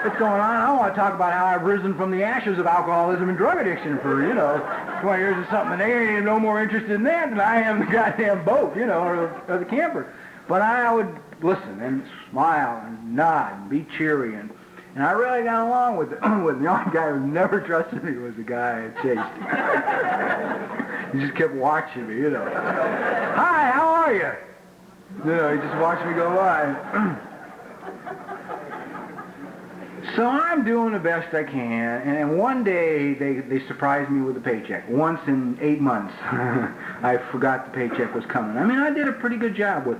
what's going on? I want to talk about how I've risen from the ashes of alcoholism and drug addiction for, 20 years or something. And they ain't no more interested in that than I am the goddamn boat, or the camper. But I would listen and smile and nod and be cheery. And I really got along with the only guy who never trusted me was the guy I chased. He just kept watching me, Hi, how are you? He just watched me go by. So I'm doing the best I can, and one day they surprised me with a paycheck. Once in 8 months, I forgot the paycheck was coming. I mean, I did a pretty good job with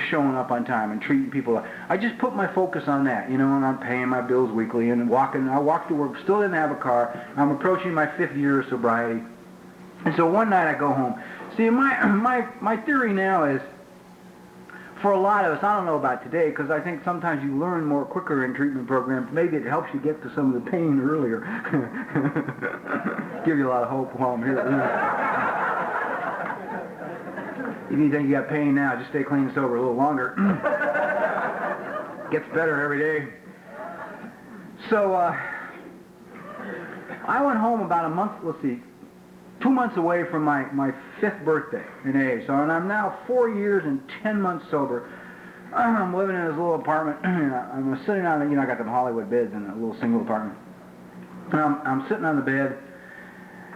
showing up on time and treating people. I just put my focus on that, and I'm paying my bills weekly and walking. I walked to work, still didn't have a car. I'm approaching my 5th year of sobriety, and so one night I go home. See, my theory now is, for a lot of us, I don't know about today, because I think sometimes you learn more quicker in treatment programs. Maybe it helps you get to some of the pain earlier. Give you a lot of hope while I'm here. If you think you got pain now, just stay clean and sober a little longer. Gets better every day. So I went home about a month, 2 months away from my 5th birthday in AA. So, and I'm now 4 years and 10 months sober. I'm living in this little apartment. I'm sitting on, I got them Hollywood beds in a little single apartment. I'm sitting on the bed,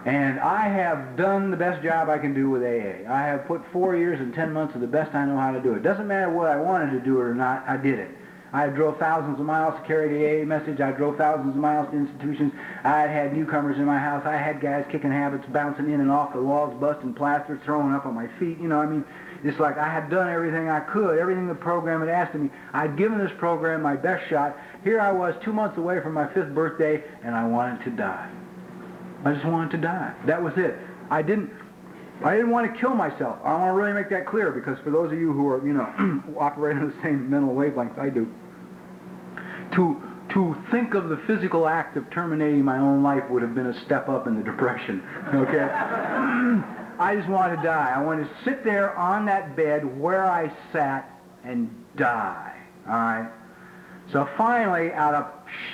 and I have done the best job I can do with AA. I have put 4 years and 10 months of the best I know how to do it. Doesn't matter whether I wanted to do it or not, I did it. I drove thousands of miles to carry the AA message. I drove thousands of miles to institutions. I had newcomers in my house. I had guys kicking habits, bouncing in and off the walls, busting plaster, throwing up on my feet. It's like I had done everything I could, everything the program had asked of me. I'd given this program my best shot. Here I was 2 months away from my 5th birthday, and I wanted to die. I just wanted to die. That was it. I didn't want to kill myself. I want to really make that clear, because for those of you who are, operating on the same mental wavelength I do, to think of the physical act of terminating my own life would have been a step up in the depression, okay? I just wanted to die. I wanted to sit there on that bed where I sat and die, all right? So finally, out of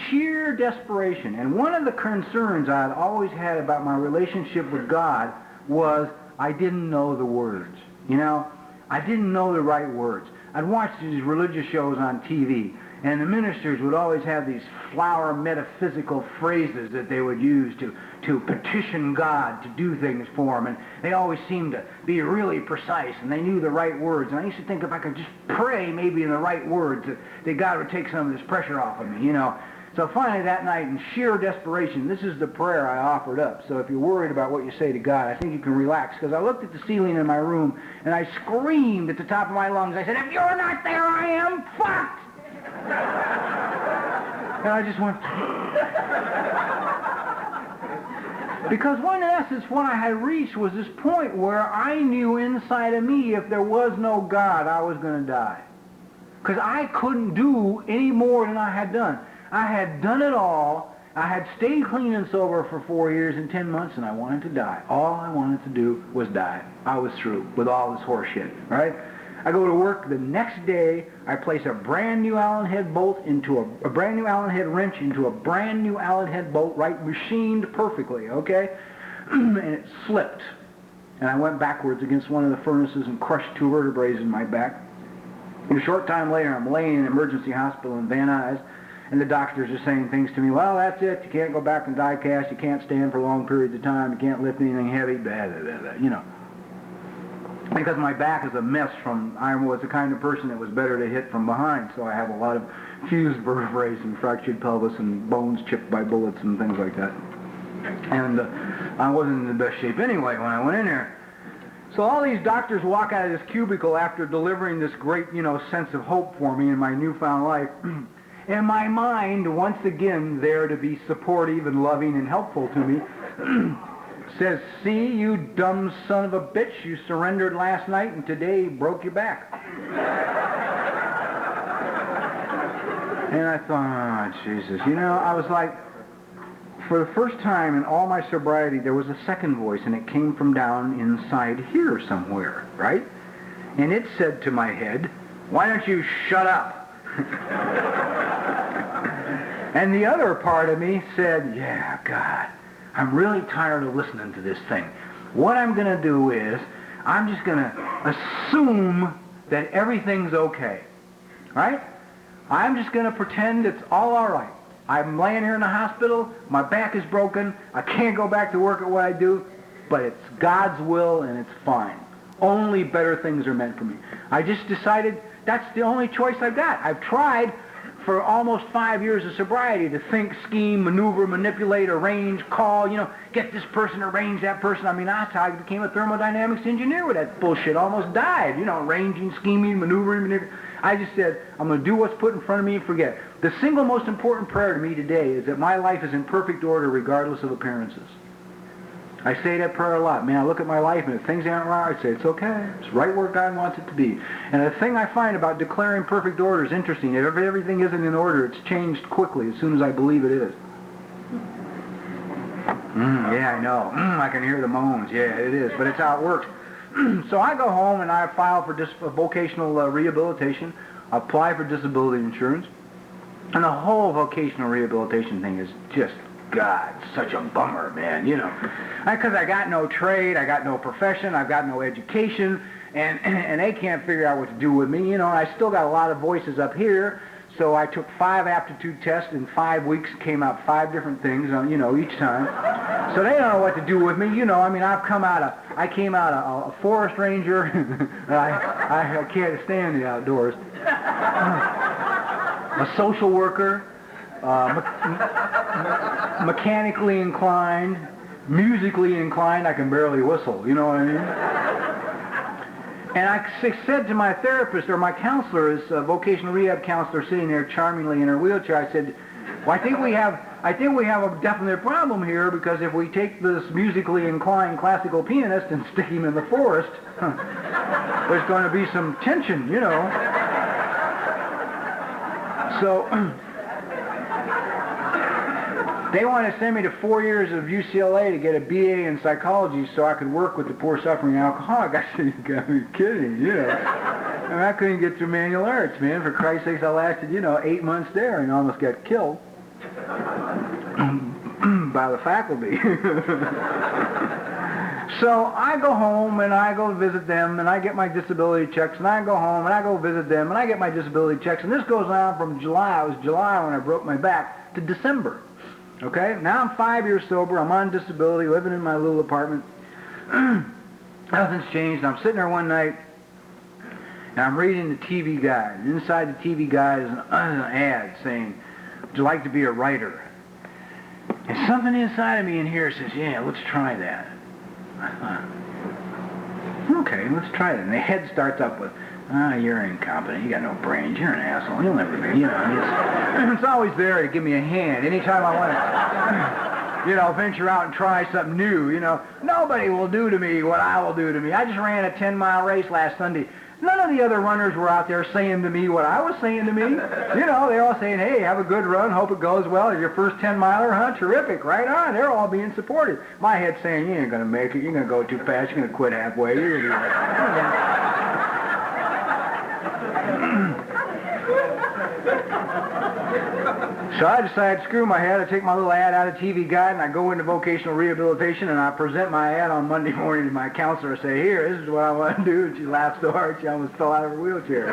sheer desperation, and one of the concerns I had always had about my relationship with God was I didn't know the words, I didn't know the right words. I'd watch these religious shows on TV, and the ministers would always have these flower metaphysical phrases that they would use to petition God to do things for them. And they always seemed to be really precise, and they knew the right words. And I used to think if I could just pray maybe in the right words, that God would take some of this pressure off of me, So finally that night, in sheer desperation, this is the prayer I offered up. So if you're worried about what you say to God, I think you can relax. Because I looked at the ceiling in my room, and I screamed at the top of my lungs. I said, if you're not there, I am fucked! And I just went... Because in essence, what I had reached was this point where I knew inside of me if there was no God, I was going to die. Because I couldn't do any more than I had done. I had done it all. I had stayed clean and sober for 4 years and 10 months, and I wanted to die. All I wanted to do was die. I was through with all this horse shit, right? I go to work the next day. I place a brand new Allen head bolt into a brand new Allen head wrench into a brand new Allen head bolt, right, machined perfectly, okay? And it slipped. And I went backwards against one of the furnaces and crushed 2 vertebrae in my back. And a short time later, I'm laying in an emergency hospital in Van Nuys, and the doctors are saying things to me, well, that's it. You can't go back and die cast. You can't stand for long periods of time. You can't lift anything heavy, blah, blah, blah, blah, Because my back is a mess I was the kind of person that was better to hit from behind, so I have a lot of fused vertebrae and fractured pelvis and bones chipped by bullets and things like that. And I wasn't in the best shape anyway when I went in there. So all these doctors walk out of this cubicle after delivering this great, sense of hope for me in my newfound life. And my mind, once again there to be supportive and loving and helpful to me, says, see, you dumb son of a bitch, you surrendered last night and today broke your back. And I thought, oh, Jesus. I was like, for the first time in all my sobriety, there was a second voice, and it came from down inside here somewhere, right? And it said to my head, why don't you shut up? And the other part of me said, yeah, God, I'm really tired of listening to this thing. What I'm going to do is, I'm just going to assume that everything's okay, right? I'm just going to pretend it's all right. I'm laying here in the hospital, my back is broken, I can't go back to work at what I do, but it's God's will and it's fine. Only better things are meant for me. I just decided that's the only choice I've got. I've tried for almost 5 years of sobriety to think, scheme, maneuver, manipulate, arrange, call, get this person, arrange that person. I mean, that's how I became a thermodynamics engineer with that bullshit. Almost died, arranging, scheming, maneuvering, manipulating. I just said, I'm going to do what's put in front of me and forget. The single most important prayer to me today is that my life is in perfect order regardless of appearances. I say that prayer a lot. Man, I look at my life and if things aren't right, I say, it's okay. It's right where God wants it to be. And the thing I find about declaring perfect order is interesting. If everything isn't in order, it's changed quickly as soon as I believe it is. Yeah, I know. I can hear the moans. Yeah, it is. But it's how it works. So I go home and I file for vocational rehabilitation, apply for disability insurance, and the whole vocational rehabilitation thing is just, God, such a bummer, man, Because I got no trade, I got no profession, I've got no education, and they can't figure out what to do with me, I still got a lot of voices up here, so I took 5 aptitude tests in 5 weeks, came out 5 different things, each time. So they don't know what to do with me, I came out a forest ranger, I can't stand the outdoors, a social worker, mechanically inclined, musically inclined, I can barely whistle, you know what I mean? And I said to my therapist, or my counselor, this vocational rehab counselor sitting there charmingly in her wheelchair, I said, well, I think we have a definite problem here, because if we take this musically inclined classical pianist and stick him in the forest, there's going to be some tension, So they want to send me to 4 years of UCLA to get a BA in psychology so I could work with the poor suffering alcoholic. I said, you got me kidding, And I couldn't get through manual arts, man. For Christ's sakes, I lasted, 8 months there and almost got killed by the faculty. So I go home and I go visit them and I get my disability checks and I go home and I go visit them and I get my disability checks, and this goes on from July, it was July when I broke my back, to December. Okay, now I'm 5 years sober, I'm on disability, living in my little apartment. Nothing's changed. I'm sitting there one night, and I'm reading the TV guide. And inside the TV guide is an ad saying, would you like to be a writer? And something inside of me in here says, yeah, let's try that. I thought, okay, let's try that. And the head starts up with, you're incompetent, you got no brains, you're an asshole, you'll never be, it's always there to give me a hand. Anytime I want to, venture out and try something new, nobody will do to me what I will do to me. I just ran a 10-mile race last Sunday. None of the other runners were out there saying to me what I was saying to me. They're all saying, hey, have a good run, hope it goes well. It's your first 10-miler, huh? Terrific, right on. They're all being supportive. My head's saying, you ain't going to make it, you're going to go too fast, you're going to quit halfway. So I decided, screw my head, I take my little ad out of TV Guide and I go into vocational rehabilitation and I present my ad on Monday morning to my counselor. I say, here, this is what I want to do. And she laughed so hard she almost fell out of her wheelchair.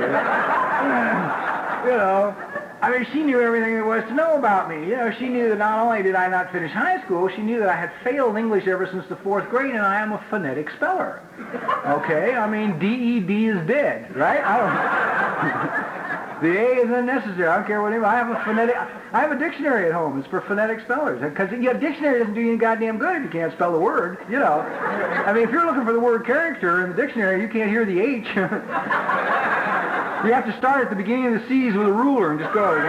She knew everything there was to know about me. She knew that not only did I not finish high school, she knew that I had failed English ever since the 4th grade, and I am a phonetic speller. Okay? D-E-D is dead, right? The A is unnecessary. I don't care what anybody. I have a dictionary at home. It's for phonetic spellers. Because a dictionary doesn't do you any goddamn good if you can't spell the word. If you're looking for the word character in the dictionary, you can't hear the H. You have to start at the beginning of the C's with a ruler and just go. That's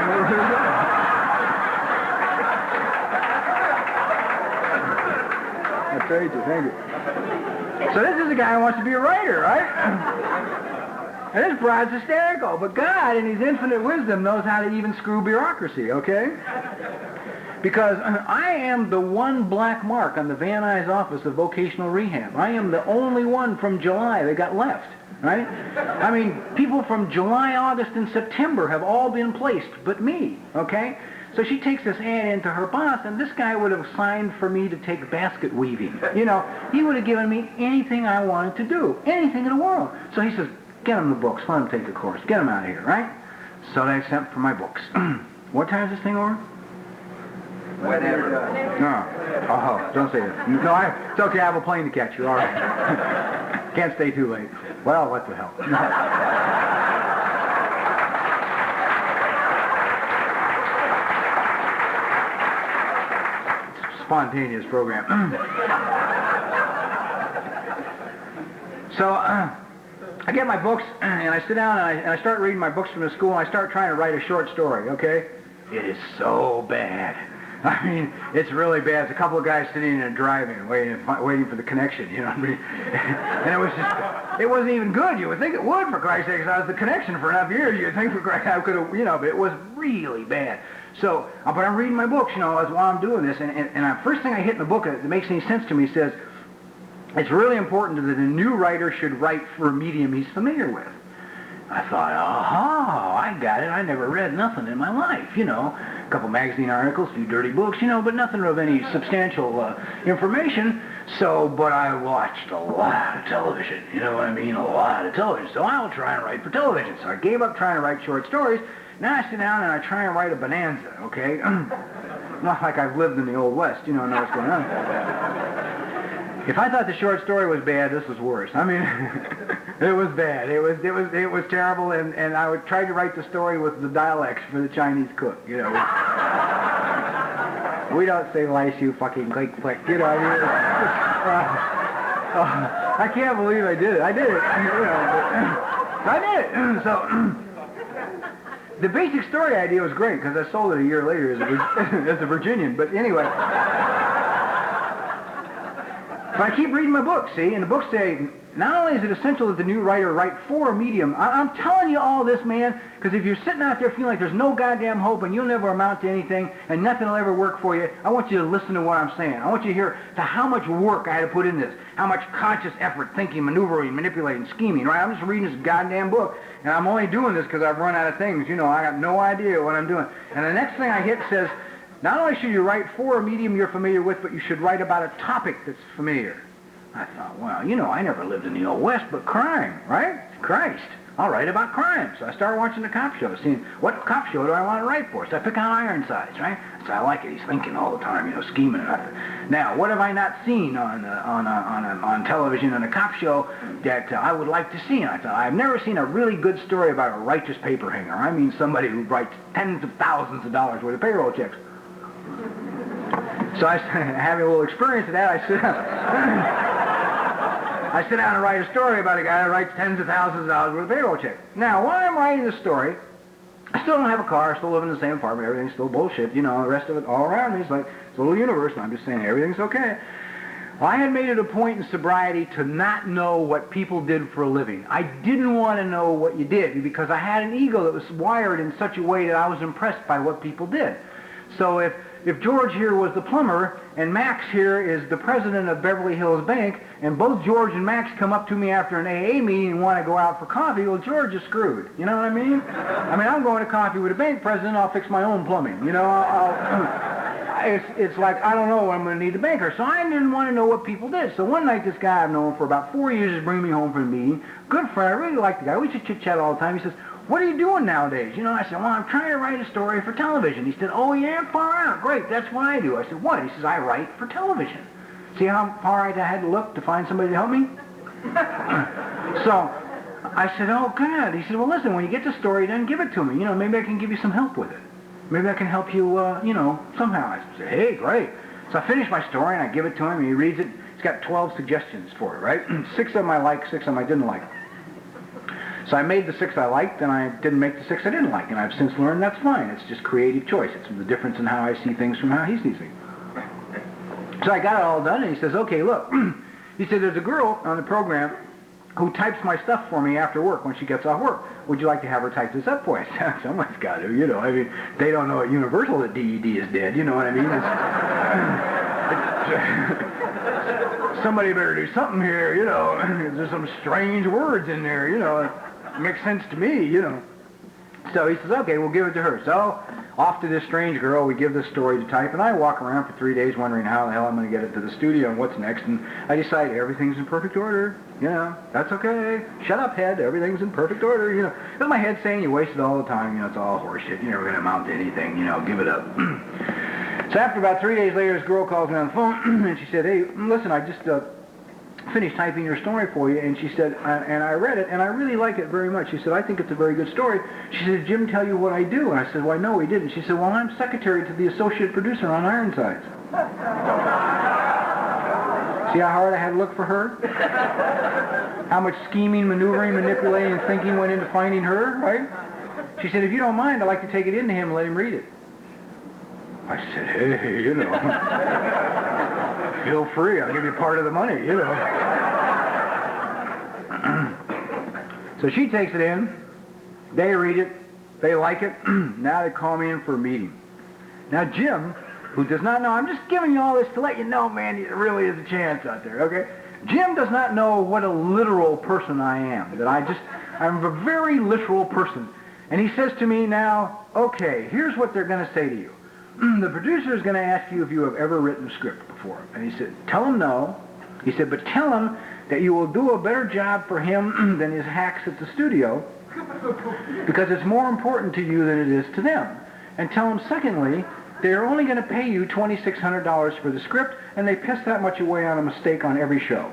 right. Thank you. So this is a guy who wants to be a writer, right? And this broad's hysterical, but God, in His infinite wisdom, knows how to even screw bureaucracy, okay? Because I am the one black mark on the Van Nuys office of vocational rehab. I am the only one from July they got left, right? People from July, August, and September have all been placed, but me, okay? So she takes this ad into her boss, and this guy would have signed for me to take basket weaving. You know, he would have given me anything I wanted to do, anything in the world. So he says, get him the books, let him take the course, get him out of here, right? So they sent for my books. What time is this thing over? Whenever. No. Oh, don't say that. No, it's okay, I have a plane to catch you, all right. Can't stay too late. Well, what the hell. Spontaneous program. So I get my books and I sit down and I start reading my books from the school and I start trying to write a short story, okay? It is so bad. I mean, it's really bad. It's a couple of guys sitting in a drive-in waiting for the connection, you know what I mean? And it wasn't even good. You would think it would, for Christ's sake. I was the connection for enough years. You'd think for Christ's sake I could have, you know, but it was really bad. So, but I'm reading my books, you know, while I'm doing this, and the first thing I hit in the book that makes any sense to me says, it's really important that a new writer should write for a medium he's familiar with. I thought, I got it. I never read nothing in my life, you know. A couple magazine articles, a few dirty books, you know, but nothing of any substantial information. So, but I watched a lot of television, you know what I mean? A lot of television. So I'll try and write for television. So I gave up trying to write short stories. Now I sit down and I try and write a bonanza, okay? Not like I've lived in the Old West, you know what's going on. If I thought the short story was bad, this was worse. I mean, it was bad. It was terrible, and I would try to write the story with the dialects for the Chinese cook, you know. We don't say lice, you fucking click, click, you know. I mean, I can't believe I did it. I did it, you know. I did it. So the basic story idea was great because I sold it a year later as a Virginian. But anyway. But I keep reading my books, see, and the books say, not only is it essential that the new writer write for a medium, I'm telling you all this, man, because if you're sitting out there feeling like there's no goddamn hope and you'll never amount to anything and nothing will ever work for you, I want you to listen to what I'm saying. I want you to hear to how much work I had to put in this, how much conscious effort, thinking, maneuvering, manipulating, scheming, right? I'm just reading this goddamn book, and I'm only doing this because I've run out of things. You know, I got no idea what I'm doing. And the next thing I hit says, not only should you write for a medium you're familiar with, but you should write about a topic that's familiar. I thought, well, you know, I never lived in the Old West, but crime, right? Christ, I'll write about crime. So I started watching the cop shows, seeing what cop show do I want to write for. So I pick out Ironsides, right? So I like it. He's thinking all the time, you know, scheming. Now, what have I not seen on television on a cop show that I would like to see? And I thought, I've never seen a really good story about a righteous paper hanger. I mean, somebody who writes tens of thousands of dollars worth of payroll checks. So I having a little experience of that, I sit down and write a story about a guy that writes tens of thousands of dollars worth of payroll check. Now, while I'm writing this story, I still don't have a car, I still live in the same apartment, everything's still bullshit, you know, the rest of it all around me is like, it's a little universe, and I'm just saying everything's okay. Well, I had made it a point in sobriety to not know what people did for a living. I didn't want to know what you did because I had an ego that was wired in such a way that I was impressed by what people did. So if George here was the plumber and Max here is the president of Beverly Hills Bank and both George and Max come up to me after an AA meeting and want to go out for coffee, well, George is screwed. You know what I mean? I'm going to coffee with a bank president, I'll fix my own plumbing. You know, it's like, I don't know when I'm going to need the banker. So I didn't want to know what people did. So one night, this guy I've known for about 4 years is bringing me home from a meeting. Good friend, I really like the guy. We used to chit-chat all the time. He says, what are you doing nowadays? You know, I said, well, I'm trying to write a story for television. He said, oh, yeah, far out. Great, that's what I do. I said, what? He says, I write for television. See how far I had to look to find somebody to help me? So I said, oh, good. He said, well, listen, when you get the story, then give it to me. You know, maybe I can give you some help with it. Maybe I can help you, you know, somehow. I said, hey, great. So I finish my story, and I give it to him, and he reads it. He's got 12 suggestions for it, right? 6 of them I like, 6 of them I didn't like. So I made the 6 I liked, and I didn't make the 6 I didn't like. And I've since learned that's fine. It's just creative choice. It's the difference in how I see things from how he sees things. So I got it all done, and he says, okay, look. He said, there's a girl on the program who types my stuff for me after work when she gets off work. Would you like to have her type this up for you? Someone's got to, you know. I mean, they don't know at Universal that DED is dead. You know what I mean? Somebody better do something here, you know. There's some strange words in there, you know. It makes sense to me, you know. So he says, okay, we'll give it to her. So off to this strange girl, we give this story to type, and I walk around for 3 days wondering how the hell I'm going to get it to the studio and what's next, and I decide everything's in perfect order. That's okay. Shut up, head. Everything's in perfect order. That's my head saying you wasted all the time. It's all horseshit. You're never going to amount to anything. Give it up. So after about 3 days later, this girl calls me on the phone, and she said, hey, listen, I just finished typing your story for you, and she said, and I read it, and I really like it very much. She said, I think it's a very good story. She said, did Jim tell you what I do? And I said, well, no, he didn't. She said, well, I'm secretary to the associate producer on Ironsides. See how hard I had to look for her? How much scheming, maneuvering, manipulating, and thinking went into finding her, right? She said, if you don't mind, I'd like to take it into him and let him read it. I said, hey, feel free. I'll give you part of the money, So she takes it in. They read it. They like it. Now they call me in for a meeting. Now Jim, who does not know, I'm just giving you all this to let you know, man, there really is a chance out there, okay? Jim does not know what a literal person I am. I'm a very literal person. And he says to me now, okay, here's what they're going to say to you. The producer is going to ask you if you have ever written a script before. And he said, tell him no. He said, but tell him that you will do a better job for him than his hacks at the studio because it's more important to you than it is to them. And tell him, secondly, they're only going to pay you $2,600 for the script, and they piss that much away on a mistake on every show.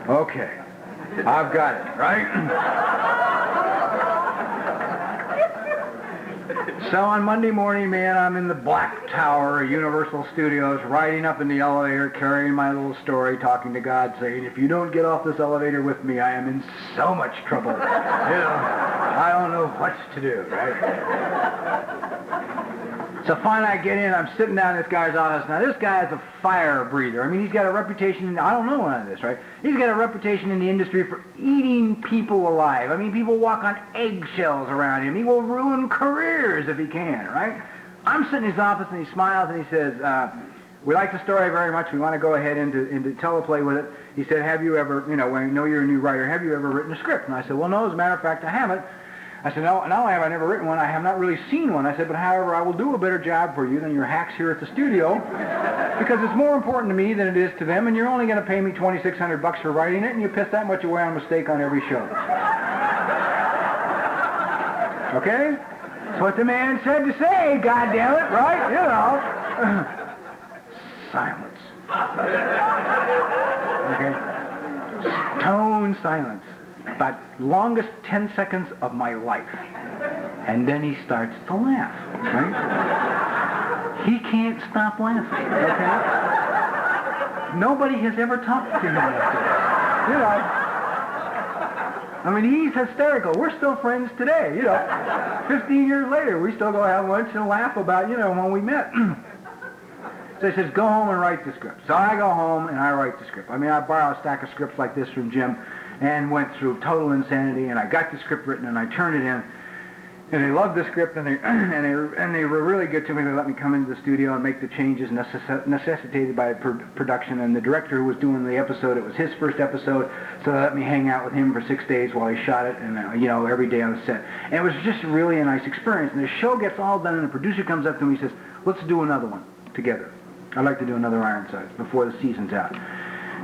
Okay, I've got it, right? So on Monday morning, man, I'm in the Black Tower of Universal Studios, riding up in the elevator, carrying my little story, talking to God, saying, if you don't get off this elevator with me, I am in so much trouble. I don't know what to do, right? So finally I get in, I'm sitting down in this guy's office. Now this guy is a fire breather. I mean, he's got a reputation, I don't know none of this, right? He's got a reputation in the industry for eating people alive. I mean, people walk on eggshells around him. He will ruin careers if he can, right? I'm sitting in his office and he smiles and he says, we like the story very much. We want to go ahead into teleplay with it. He said, have you ever, when I know you're a new writer, have you ever written a script? And I said, well, no, as a matter of fact, I haven't. I said, no, not only have I never written one, I have not really seen one. I said, but however, I will do a better job for you than your hacks here at the studio because it's more important to me than it is to them, and you're only going to pay me $2,600 for writing it, and you piss that much away on a mistake on every show. Okay? That's what the man said to say, goddammit, right? Silence. Okay? Stone silence. About longest 10 seconds of my life. And then he starts to laugh, right? He can't stop laughing, okay? Nobody has ever talked to him like this. I mean, he's hysterical. We're still friends today, 15 years later, we still go have lunch and laugh about, when we met. So he says, go home and write the script. So I go home and I write the script. I mean, I borrow a stack of scripts like this from Jim and went through total insanity, and I got the script written, and I turned it in, and they loved the script, and they were really good to me. They let me come into the studio and make the changes necessitated by production, and the director who was doing the episode, it was his first episode, so they let me hang out with him for 6 days while he shot it, and every day on the set. And it was just really a nice experience, and the show gets all done, and the producer comes up to me and says, let's do another one together. I'd like to do another Ironsides before the season's out.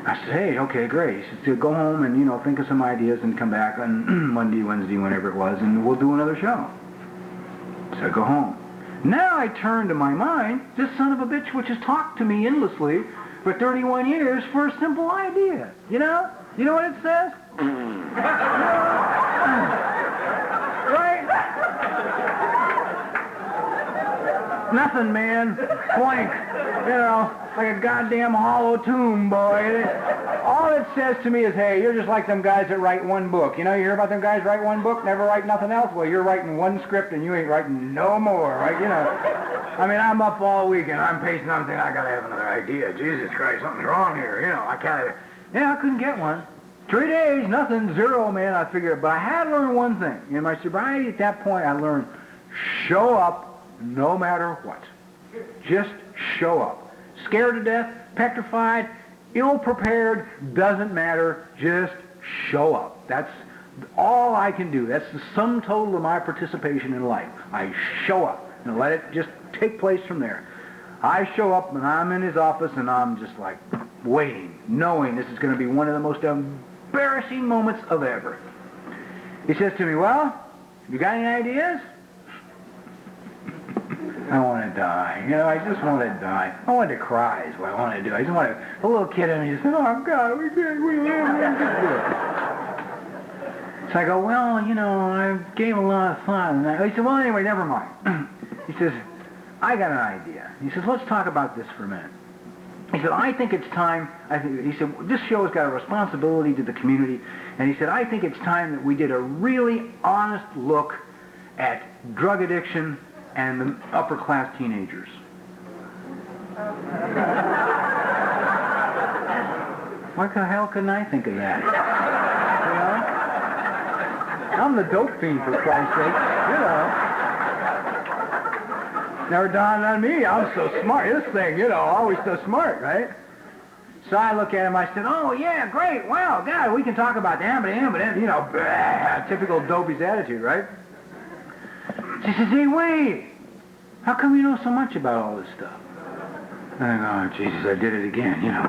I said, hey, okay, great. He said, go home and, think of some ideas and come back on Monday, Wednesday, whenever it was, and we'll do another show. So I go home. Now I turn to my mind, this son of a bitch which has talked to me endlessly for 31 years for a simple idea. You know what it says? Right? Nothing, man. Blank. Like a goddamn hollow tomb, boy. All it says to me is, hey, you're just like them guys that write one book. You hear about them guys write one book, never write nothing else? Well, you're writing one script and you ain't writing no more, right? I mean, I'm up all week and I'm pacing, I'm thinking, I gotta have another idea. Jesus Christ, something's wrong here. I couldn't get one. 3 days, nothing, zero, man. I figured, but I had to learn one thing. In my sobriety at that point, I learned, show up no matter what. Just show up. Scared to death, petrified, ill-prepared, doesn't matter. Just show up. That's all I can do. That's the sum total of my participation in life. I show up. and let it just take place from there. I show up and I'm in his office and I'm just like waiting, knowing this is going to be one of the most embarrassing moments of ever. He says to me, well, you got any ideas? I want to die. You know, I just want to die. I want to cry is what I want to do. I just want to, a little kid in me says, oh God, we can't, we can't do it. So I go, well, you know, I gave a lot of thought. And he said, well, anyway, never mind. He says, I got an idea. He says, let's talk about this for a minute. He said, I think it's time, he said, this show has got a responsibility to the community. And he said, I think it's time that we did a really honest look at drug addiction and the upper class teenagers. What the hell couldn't I think of that? You know? I'm the dope fiend, for Christ's sake, you know. Never dawned on me, I'm so smart. This thing, you know, always so smart, right? So I look at him, I said, oh yeah, great, wow, God, we can talk about that, but you know, typical dopey's attitude, right? She says, hey, wait, how come you know so much about all this stuff? And I go, oh, Jesus, I did it again, you know.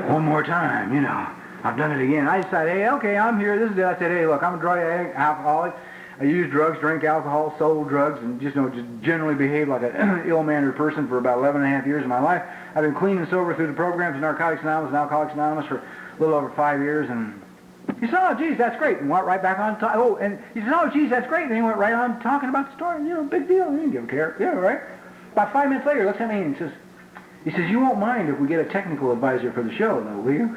One more time, you know. I've done it again. I decided, hey, okay, I'm here, this is it. I said, hey, look, I'm a drug addict, alcoholic. I use drugs, drink alcohol, sold drugs, and just, you know, just generally behave like an ill-mannered person for about 11 and a half years of my life. I've been clean and sober through the programs of Narcotics Anonymous and Alcoholics Anonymous for a little over 5 years, and he said, oh, geez, that's great, and went right back on and he said, oh, geez, that's great, and he went right on talking about the story, you know, big deal, he didn't give a care, yeah, right? About 5 minutes later, he looks at me and he says, you won't mind if we get a technical advisor for the show, though, will you?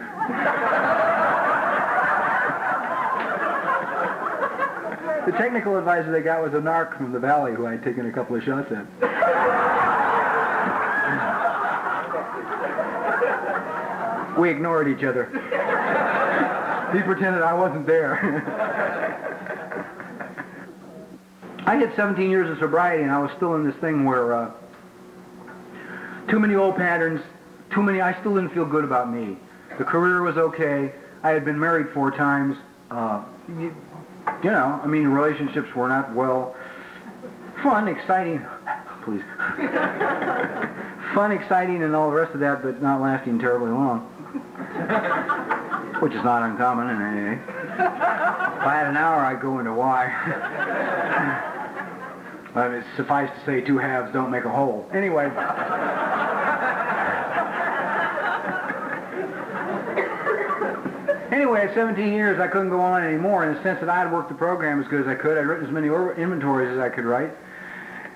The technical advisor they got was a narc from the valley who I had taken a couple of shots at. We ignored each other. He pretended I wasn't there. I had 17 years of sobriety, and I was still in this thing where too many old patterns, I still didn't feel good about me. The career was okay. I had been married 4 times. You know, I mean, relationships were not, well, fun, exciting, please. Fun, exciting, and all the rest of that, but not lasting terribly long. Which is not uncommon in AA. If I had an hour, I'd go into why. But it's suffice to say, 2 halves don't make a whole. Anyway. Anyway, at 17 years, I couldn't go on anymore in the sense that I had worked the program as good as I could. I'd written as many inventories as I could write.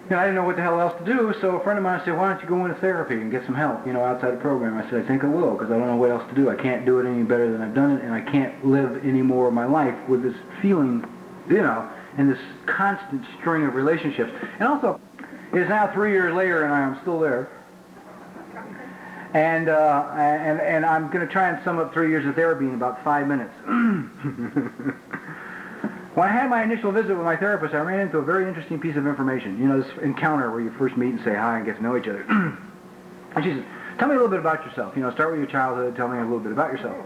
And I didn't know what the hell else to do, so a friend of mine said, why don't you go into therapy and get some help, you know, outside the program. I said, I think I will, because I don't know what else to do. I can't do it any better than I've done it, and I can't live any more of my life with this feeling, you know, and this constant string of relationships. And also, it is now 3 years later, and I am still there. And I'm going to try and sum up 3 years of therapy in about 5 minutes. When I had my initial visit with my therapist, I ran into a very interesting piece of information. You know, this encounter where you first meet and say hi and get to know each other. And she says, tell me a little bit about yourself. You know, start with your childhood, tell me a little bit about yourself.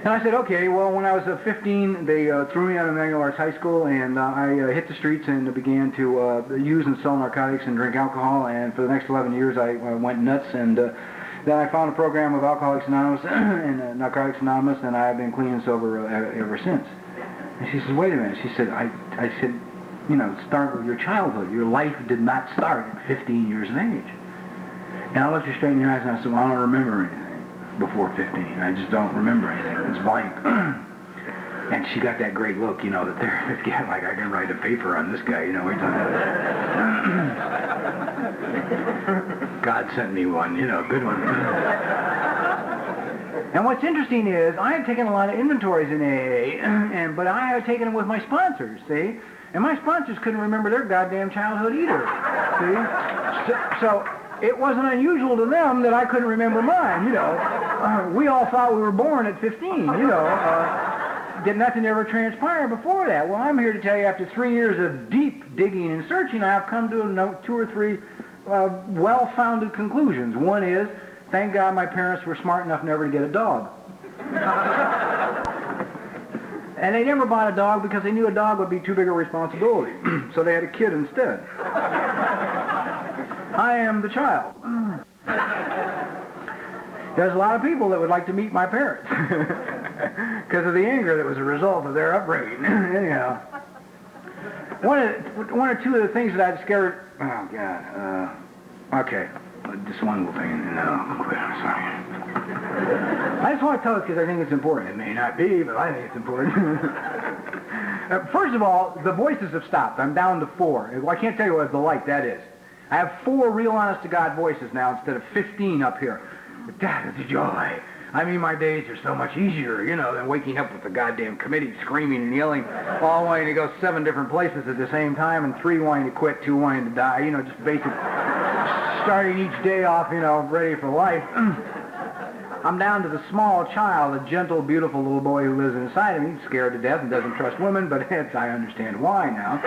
And I said, okay, well, when I was 15, they threw me out of Manual Arts High School, and I hit the streets and began to use and sell narcotics and drink alcohol, and for the next 11 years I went nuts, and then I found a program of Alcoholics Anonymous and Narcotics Anonymous, and I have been clean and sober ever since. And she says, wait a minute. She said, I said, you know, start with your childhood. Your life did not start at 15 years of age. And I looked her straight in the eyes and I said, well, I don't remember anything before 15. I just don't remember anything. It's blank. And she got that great look, you know, the therapist get, like, I can write a paper on this guy, you know. God sent me one, you know, good one. And what's interesting is, I had taken a lot of inventories in AA, but I had taken them with my sponsors, see? And my sponsors couldn't remember their goddamn childhood either, see? So it wasn't unusual to them that I couldn't remember mine, you know. We all thought we were born at 15, you know. Did nothing ever transpire before that. Well, I'm here to tell you, after 3 years of deep digging and searching, I've come to 2 or 3 well-founded conclusions. One is, thank God my parents were smart enough never to get a dog. And they never bought a dog because they knew a dog would be too big a responsibility. So they had a kid instead. I am the child. There's a lot of people that would like to meet my parents because of the anger that was a result of their upbringing. Anyhow, one or two of the things that I've discovered. Oh God. Okay, just one little thing, and then I'll quit. I'm sorry. I just want to tell it because I think it's important. It may not be, but I think it's important. First of all, the voices have stopped. I'm down to 4. I can't tell you what a delight that is. I have 4 real honest-to-God voices now instead of 15 up here. That is a joy. I mean, my days are so much easier, you know, than waking up with the goddamn committee screaming and yelling, all wanting to go 7 different places at the same time, and 3 wanting to quit, 2 wanting to die, you know, just basic, starting each day off, you know, ready for life. I'm down to the small child, a gentle, beautiful little boy who lives inside of me, scared to death and doesn't trust women, but I understand why now.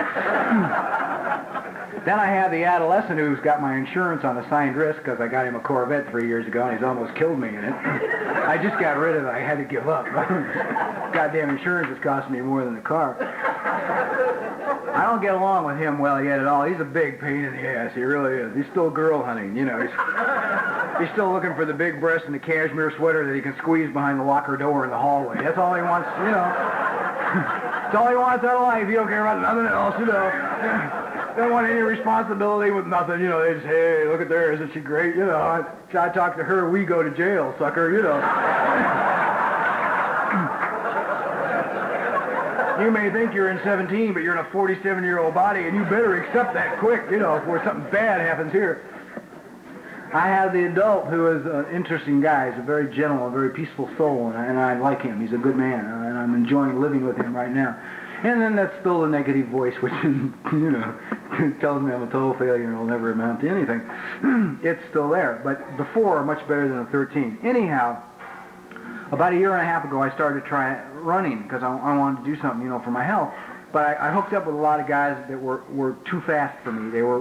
Then I have the adolescent who's got my insurance on assigned risk because I got him a Corvette 3 years ago and he's almost killed me in it. I just got rid of it. I had to give up. Goddamn insurance is costing me more than the car. I don't get along with him well yet at all. He's a big pain in the ass. He really is. He's still girl hunting, you know. He's still looking for the big breast and the cashmere sweater that he can squeeze behind the locker door in the hallway. That's all he wants, you know. That's all he wants out of life. He don't care about nothing else, you know. Don't want any responsibility with nothing, you know. They just, hey, look at her, isn't she great? You know, I talk to her, we go to jail, sucker, you know. You may think you're in 17, but you're in a 47-year-old body, and you better accept that quick, you know, before something bad happens here. I have the adult who is an interesting guy. He's a very gentle, a very peaceful soul, and I like him. He's a good man, and I'm enjoying living with him right now. And then that's still the negative voice, which is, you know, tells me I'm a total failure and will never amount to anything. It's still there, but the 4 are much better than the 13. Anyhow, about a year and a half ago, I started to try running because I wanted to do something, you know, for my health. But I hooked up with a lot of guys that were too fast for me. They were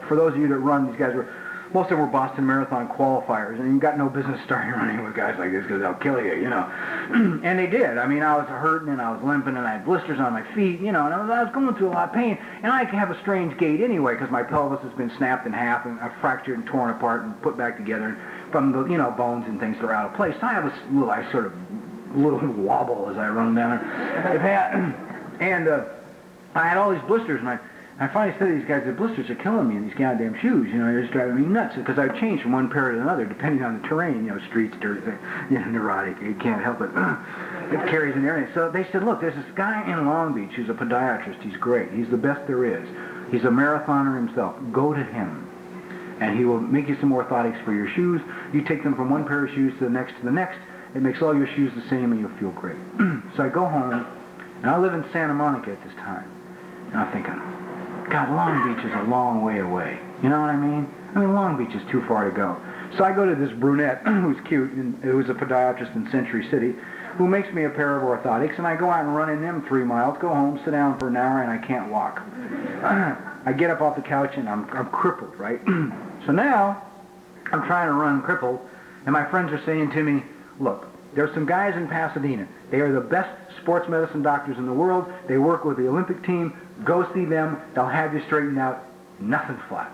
for those of you that run, these guys were. Most of them were Boston Marathon qualifiers, and you got no business starting running with guys like this because they'll kill you, you know. And they did. I mean, I was hurting, and I was limping, and I had blisters on my feet, you know, and I was going through a lot of pain. And I have a strange gait anyway because my pelvis has been snapped in half, and I've fractured and torn apart and put back together from the, you know, bones and things that are out of place. So I have a little wobble as I run down there. And I had all these blisters, and I finally said to these guys, the blisters are killing me in these goddamn shoes. You know, they're just driving me nuts because I've changed from one pair to another depending on the terrain. You know, streets, dirt, you know, neurotic. You can't help it. It carries an area. So they said, look, there's this guy in Long Beach who's a podiatrist. He's great. He's the best there is. He's a marathoner himself. Go to him, and he will make you some orthotics for your shoes. You take them from one pair of shoes to the next to the next. It makes all your shoes the same, and you'll feel great. So I go home, and I live in Santa Monica at this time, and I'm thinking, God, Long Beach is a long way away. You know what I mean? I mean, Long Beach is too far to go. So I go to this brunette who's cute, and who's a podiatrist in Century City, who makes me a pair of orthotics, and I go out and run in them 3 miles, go home, sit down for an hour, and I can't walk. I get up off the couch, and I'm crippled, right? So now, I'm trying to run crippled, and my friends are saying to me, look, there's some guys in Pasadena. They are the best sports medicine doctors in the world. They work with the Olympic team. Go see them. They'll have you straightened out. Nothing flat.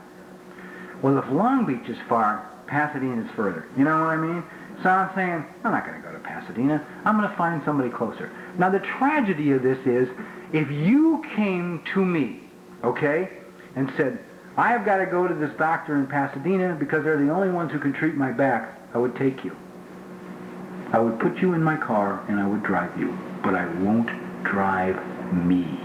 Well, if Long Beach is far, Pasadena's further. You know what I mean? So I'm saying, I'm not going to go to Pasadena. I'm going to find somebody closer. Now, the tragedy of this is, if you came to me, okay, and said, I have got to go to this doctor in Pasadena because they're the only ones who can treat my back, I would take you. I would put you in my car and I would drive you, but I won't drive me.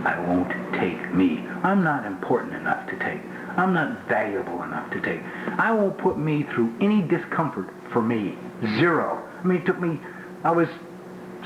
I won't take me. I'm not important enough to take. I'm not valuable enough to take. I won't put me through any discomfort for me. Zero. I mean, I was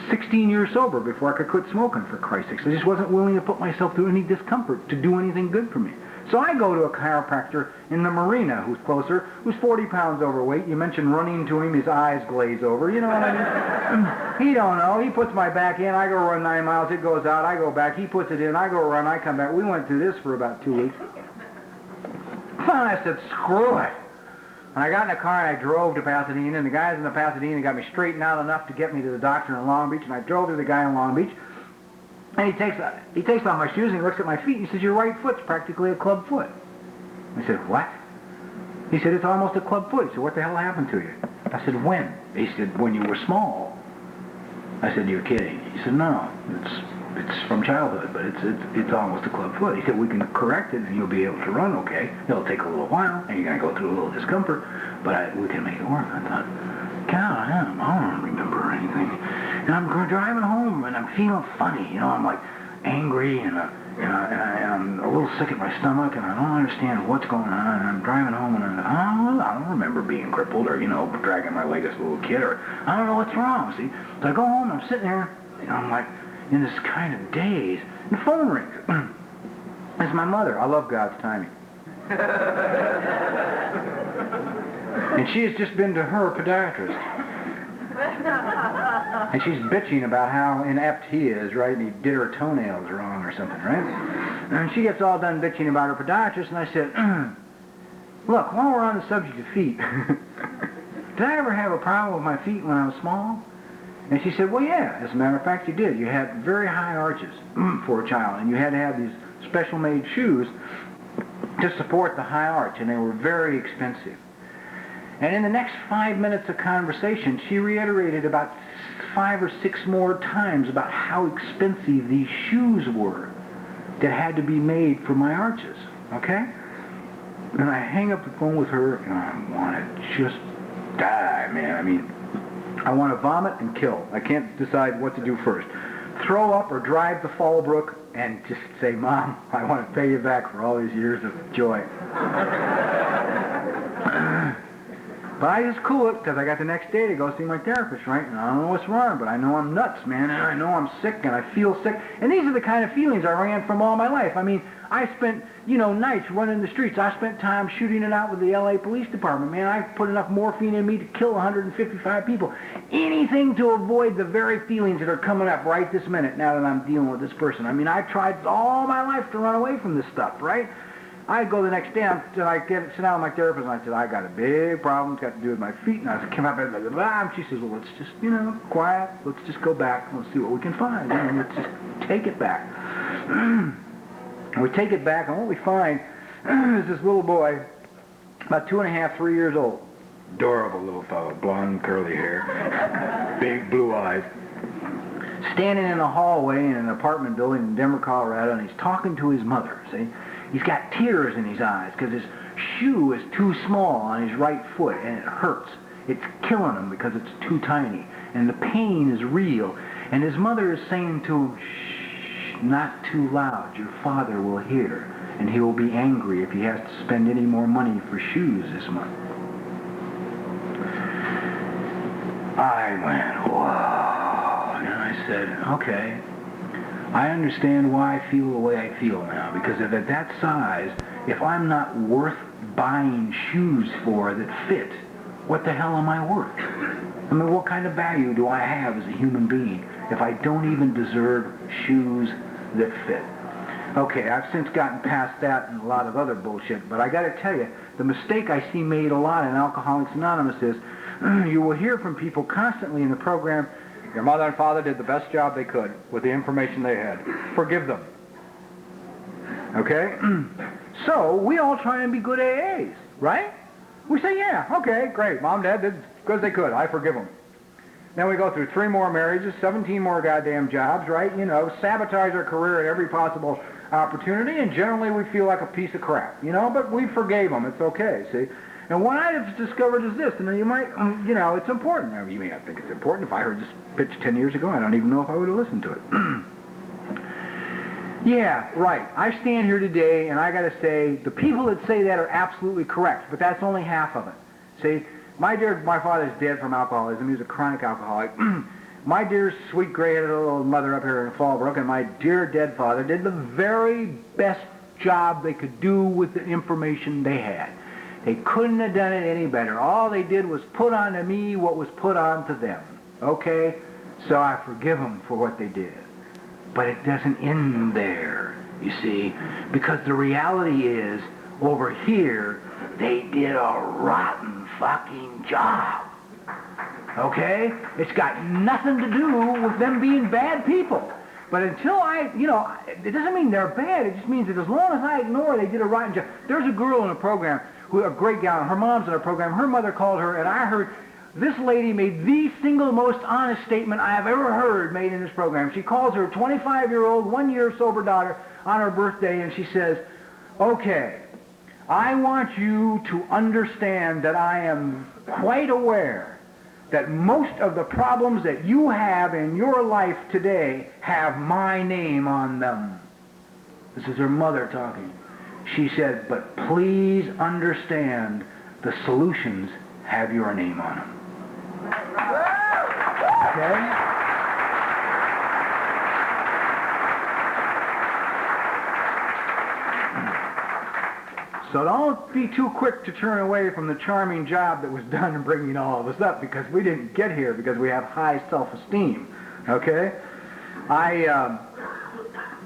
16 years sober before I could quit smoking, for Christ's sakes. I just wasn't willing to put myself through any discomfort to do anything good for me. So I go to a chiropractor in the marina who's closer, who's 40 pounds overweight. You mention running to him, his eyes glaze over. You know what I mean? He don't know. He puts my back in. I go run 9 miles. It goes out. I go back. He puts it in. I go run. I come back. We went through this for about 2 weeks. Finally, I said, screw it. And I got in a car and I drove to Pasadena, and the guys in the Pasadena got me straightened out enough to get me to the doctor in Long Beach, and I drove to the guy in Long Beach. And he takes off my shoes and he looks at my feet and he says, your right foot's practically a club foot. I said, what? He said, it's almost a club foot. He said, what the hell happened to you? I said, when? He said, when you were small. I said, you're kidding. He said, no, it's from childhood, but it's almost a club foot. He said, we can correct it and you'll be able to run okay. It'll take a little while and you're going to go through a little discomfort, but we can make it work. I thought, God damn, I don't remember anything. And I'm driving home and I'm feeling funny, you know, I'm like angry and I'm a little sick at my stomach and I don't understand what's going on. And I'm driving home and I don't remember being crippled or, you know, dragging my leg as a little kid or I don't know what's wrong, see. So I go home, I'm sitting there, and I'm like in this kind of daze, and the phone rings. It's my mother. I love God's timing. And she has just been to her podiatrist. And she's bitching about how inept he is, right? And he did her toenails wrong or something, right? And she gets all done bitching about her podiatrist, and I said, look, while we're on the subject of feet, did I ever have a problem with my feet when I was small? And she said, well, yeah, as a matter of fact, you did. You had very high arches for a child, and you had to have these special-made shoes to support the high arch, and they were very expensive. And in the next 5 minutes of conversation, she reiterated about 5 or 6 more times about how expensive these shoes were that had to be made for my arches, okay? And I hang up the phone with her, and I want to just die, man. I mean, I want to vomit and kill. I can't decide what to do first. Throw up or drive to Fallbrook and just say, Mom, I want to pay you back for all these years of joy. But I just cool it because I got the next day to go see my therapist, right? And I don't know what's wrong, but I know I'm nuts, man, and I know I'm sick, and I feel sick. And these are the kind of feelings I ran from all my life. I mean, I spent, you know, nights running the streets. I spent time shooting it out with the LA Police Department. Man, I put enough morphine in me to kill 155 people. Anything to avoid the very feelings that are coming up right this minute now that I'm dealing with this person. I mean, I tried all my life to run away from this stuff, right? I'd go the next day, and I'd sit down with my therapist, and I said, I got a big problem, it's got to do with my feet, and I came up and blah, blah, blah, and she says, well, let's just, you know, quiet, let's just go back, and let's see what we can find, you know, let's just take it back. And we take it back, and what we find is this little boy, about 2.5, 3 years old, adorable little fellow, blonde, curly hair, big blue eyes, standing in a hallway in an apartment building in Denver, Colorado, and he's talking to his mother, see? He's got tears in his eyes because his shoe is too small on his right foot and it hurts. It's killing him because it's too tiny. And the pain is real. And his mother is saying to him, shh, not too loud. Your father will hear. And he will be angry if he has to spend any more money for shoes this month. I went, whoa. And I said, okay. I understand why I feel the way I feel now, because if at that size, if I'm not worth buying shoes for that fit, what the hell am I worth? I mean, what kind of value do I have as a human being if I don't even deserve shoes that fit? Okay, I've since gotten past that and a lot of other bullshit, but I got to tell you, the mistake I see made a lot in Alcoholics Anonymous is you will hear from people constantly in the program, your mother and father did the best job they could with the information they had. Forgive them. Okay? So, we all try and be good AAs, right? We say, yeah, okay, great. Mom, Dad did as good as they could. I forgive them. Then we go through 3 more marriages, 17 more goddamn jobs, right? You know, sabotage our career at every possible opportunity, and generally we feel like a piece of crap, you know? But we forgave them. It's okay, see? And what I have discovered is this, and you might, you know, it's important. I mean, you may not think it's important. If I heard this pitch 10 years ago, I don't even know if I would have listened to it. Yeah, right. I stand here today, and I got to say, the people that say that are absolutely correct, but that's only half of it. See, my father's dead from alcoholism. He was a chronic alcoholic. My dear, sweet, gray-headed little mother up here in Fallbrook and my dear dead father did the very best job they could do with the information they had. They couldn't have done it any better. All they did was put on to me what was put on to them. Okay? So I forgive them for what they did. But it doesn't end there, you see, because the reality is, over here, they did a rotten fucking job. Okay? It's got nothing to do with them being bad people. But until it doesn't mean they're bad. It just means that as long as I ignore, they did a rotten job. There's a girl in a program, a great gal, and her mom's in a program. Her mother called her, and I heard this lady made the single most honest statement I have ever heard made in this program. She calls her 25-year-old, 1-year sober daughter on her birthday, and she says, okay, I want you to understand that I am quite aware that most of the problems that you have in your life today have my name on them. This is her mother talking. She said, but please understand the solutions have your name on them. Okay? So don't be too quick to turn away from the charming job that was done in bringing all of us up, because we didn't get here because we have high self-esteem. Okay?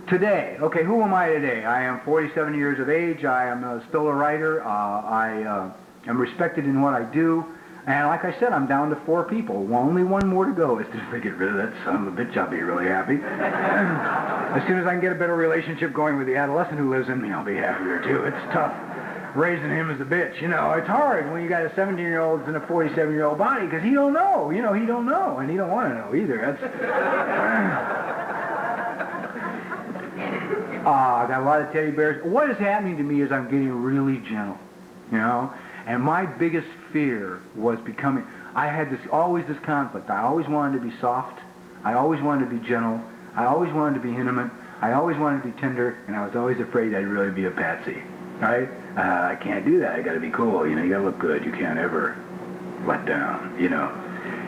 Today, okay, who am I today? I am 47 years of age. I am still a writer. I am respected in what I do. And like I said, I'm down to 4 people. Only one more to go. As soon as I get rid of that son of a bitch, I'll be really happy. As soon as I can get a better relationship going with the adolescent who lives in me, I'll be happier too. It's tough raising him as a bitch. You know, it's hard when you got a 17-year-old in a 47-year-old body, because he don't know. You know, he don't know, and he don't want to know either. That's... I got a lot of teddy bears. What is happening to me is I'm getting really gentle, you know? And my biggest fear was becoming... I had always this conflict. I always wanted to be soft. I always wanted to be gentle. I always wanted to be intimate. I always wanted to be tender, and I was always afraid I'd really be a patsy. Right? I can't do that. I got to be cool. You know, you got to look good. You can't ever let down, you know.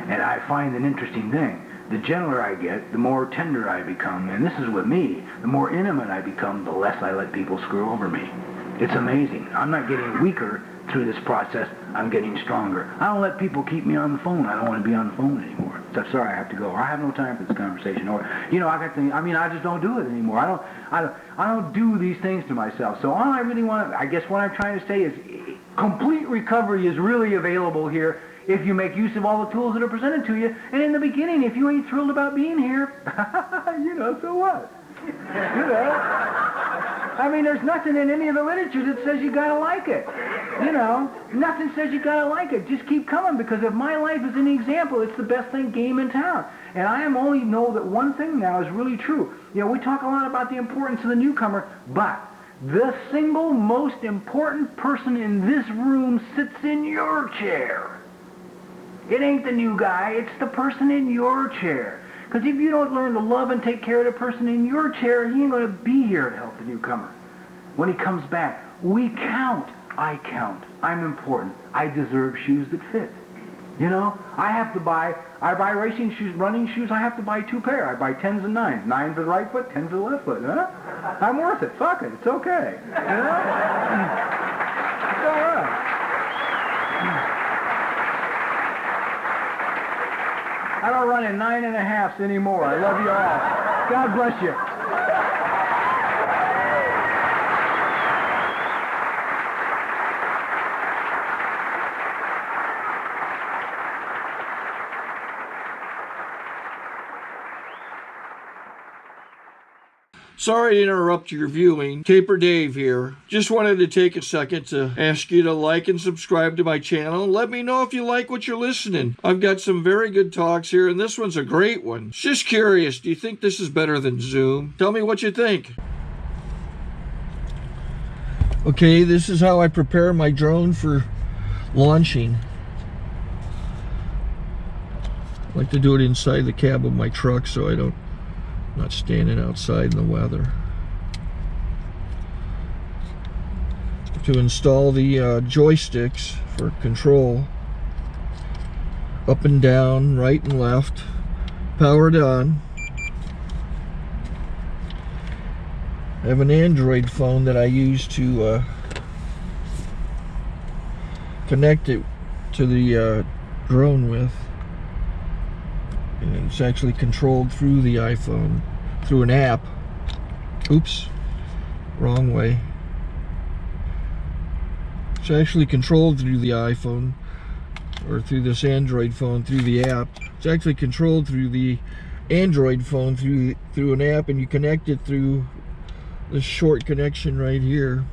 And I find an interesting thing. The gentler I get, the more tender I become. And this is with me. The more intimate I become, the less I let people screw over me. It's amazing. I'm not getting weaker through this process. I'm getting stronger. I don't let people keep me on the phone. I don't want to be on the phone anymore. So, sorry, I have to go. Or I have no time for this conversation. Or, you know, I just don't do it anymore. I don't do these things to myself. So all I really want to, I guess what I'm trying to say is complete recovery is really available here if you make use of all the tools that are presented to you. And in the beginning, if you ain't thrilled about being here, you know, so what? You know? I mean, there's nothing in any of the literature that says you gotta like it. You know, nothing says you gotta like it. Just keep coming, because if my life is any example, it's the best game in town. And I only know that one thing now is really true. You know, we talk a lot about the importance of the newcomer, but the single most important person in this room sits in your chair. It ain't the new guy, it's the person in your chair. Because if you don't learn to love and take care of the person in your chair, he ain't going to be here to help the newcomer. When he comes back, we count. I count. I'm important. I deserve shoes that fit. You know, I buy racing shoes, running shoes, I have to buy 2 pair. I buy 10s and 9s. 9 for the right foot, 10 for the left foot. Huh? I'm worth it. Fuck it. It's okay. You know? It's all right. I don't run in 9.5s anymore. I love you all. God bless you. Sorry to interrupt your viewing. Taper Dave here. Just wanted to take a second to ask you to like and subscribe to my channel. Let me know if you like what you're listening. I've got some very good talks here, and this one's a great one. Just curious, do you think this is better than Zoom? Tell me what you think. Okay, this is how I prepare my drone for launching. I like to do it inside the cab of my truck so I'm not standing outside in the weather. To install the joysticks for control, up and down, right and left, powered on. I have an Android phone that I use to connect it to the drone with. And it's actually controlled through the iPhone, through an app. Oops, wrong way. It's actually controlled through the iPhone, or through this Android phone, through the app. It's actually controlled through the Android phone through an app, and you connect it through this short connection right here.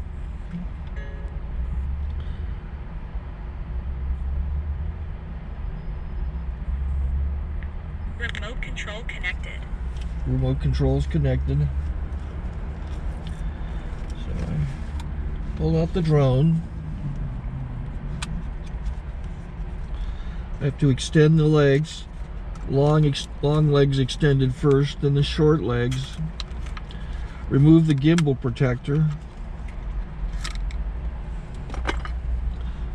Remote control connected. Remote control's connected. So I pull out the drone. I have to extend the legs. Long legs extended first, then the short legs. Remove the gimbal protector.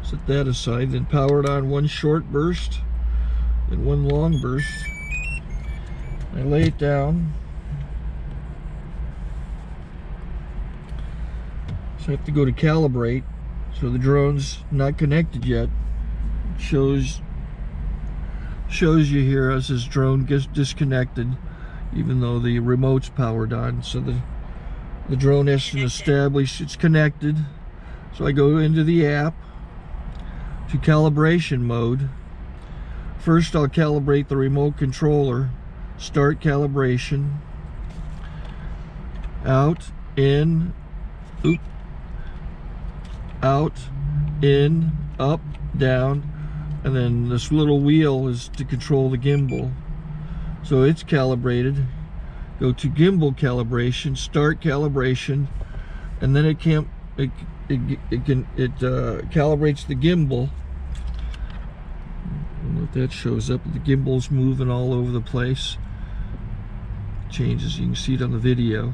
Set that aside, then power it on one short burst, then one long burst. I lay it down. So I have to go to calibrate. So the drone's not connected yet. It shows you here as this drone gets disconnected, even though the remote's powered on. So the drone has to establish it's connected. So I go into the app to calibration mode. First I'll calibrate the remote controller. Start calibration. Out, in, oop, out, in, up, down, and then this little wheel is to control the gimbal. So it's calibrated. Go to gimbal calibration, start calibration, and then it calibrates the gimbal. I don't know if that shows up. The gimbal's moving all over the place. Changes, you can see it on the video.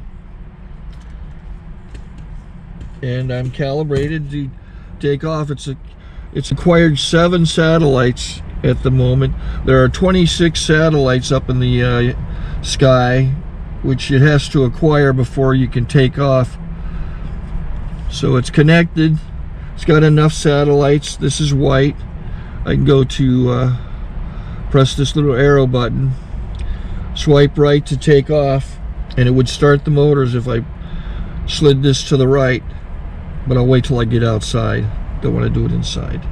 And I'm calibrated to take off. It's acquired 7 satellites at the moment. There are 26 satellites up in the sky, which it has to acquire before you can take off. So it's connected. It's got enough satellites. This is white. I can go to press this little arrow button, swipe right to take off, and it would start the motors if I slid this to the right. But I'll wait till I get outside. Don't want to do it inside.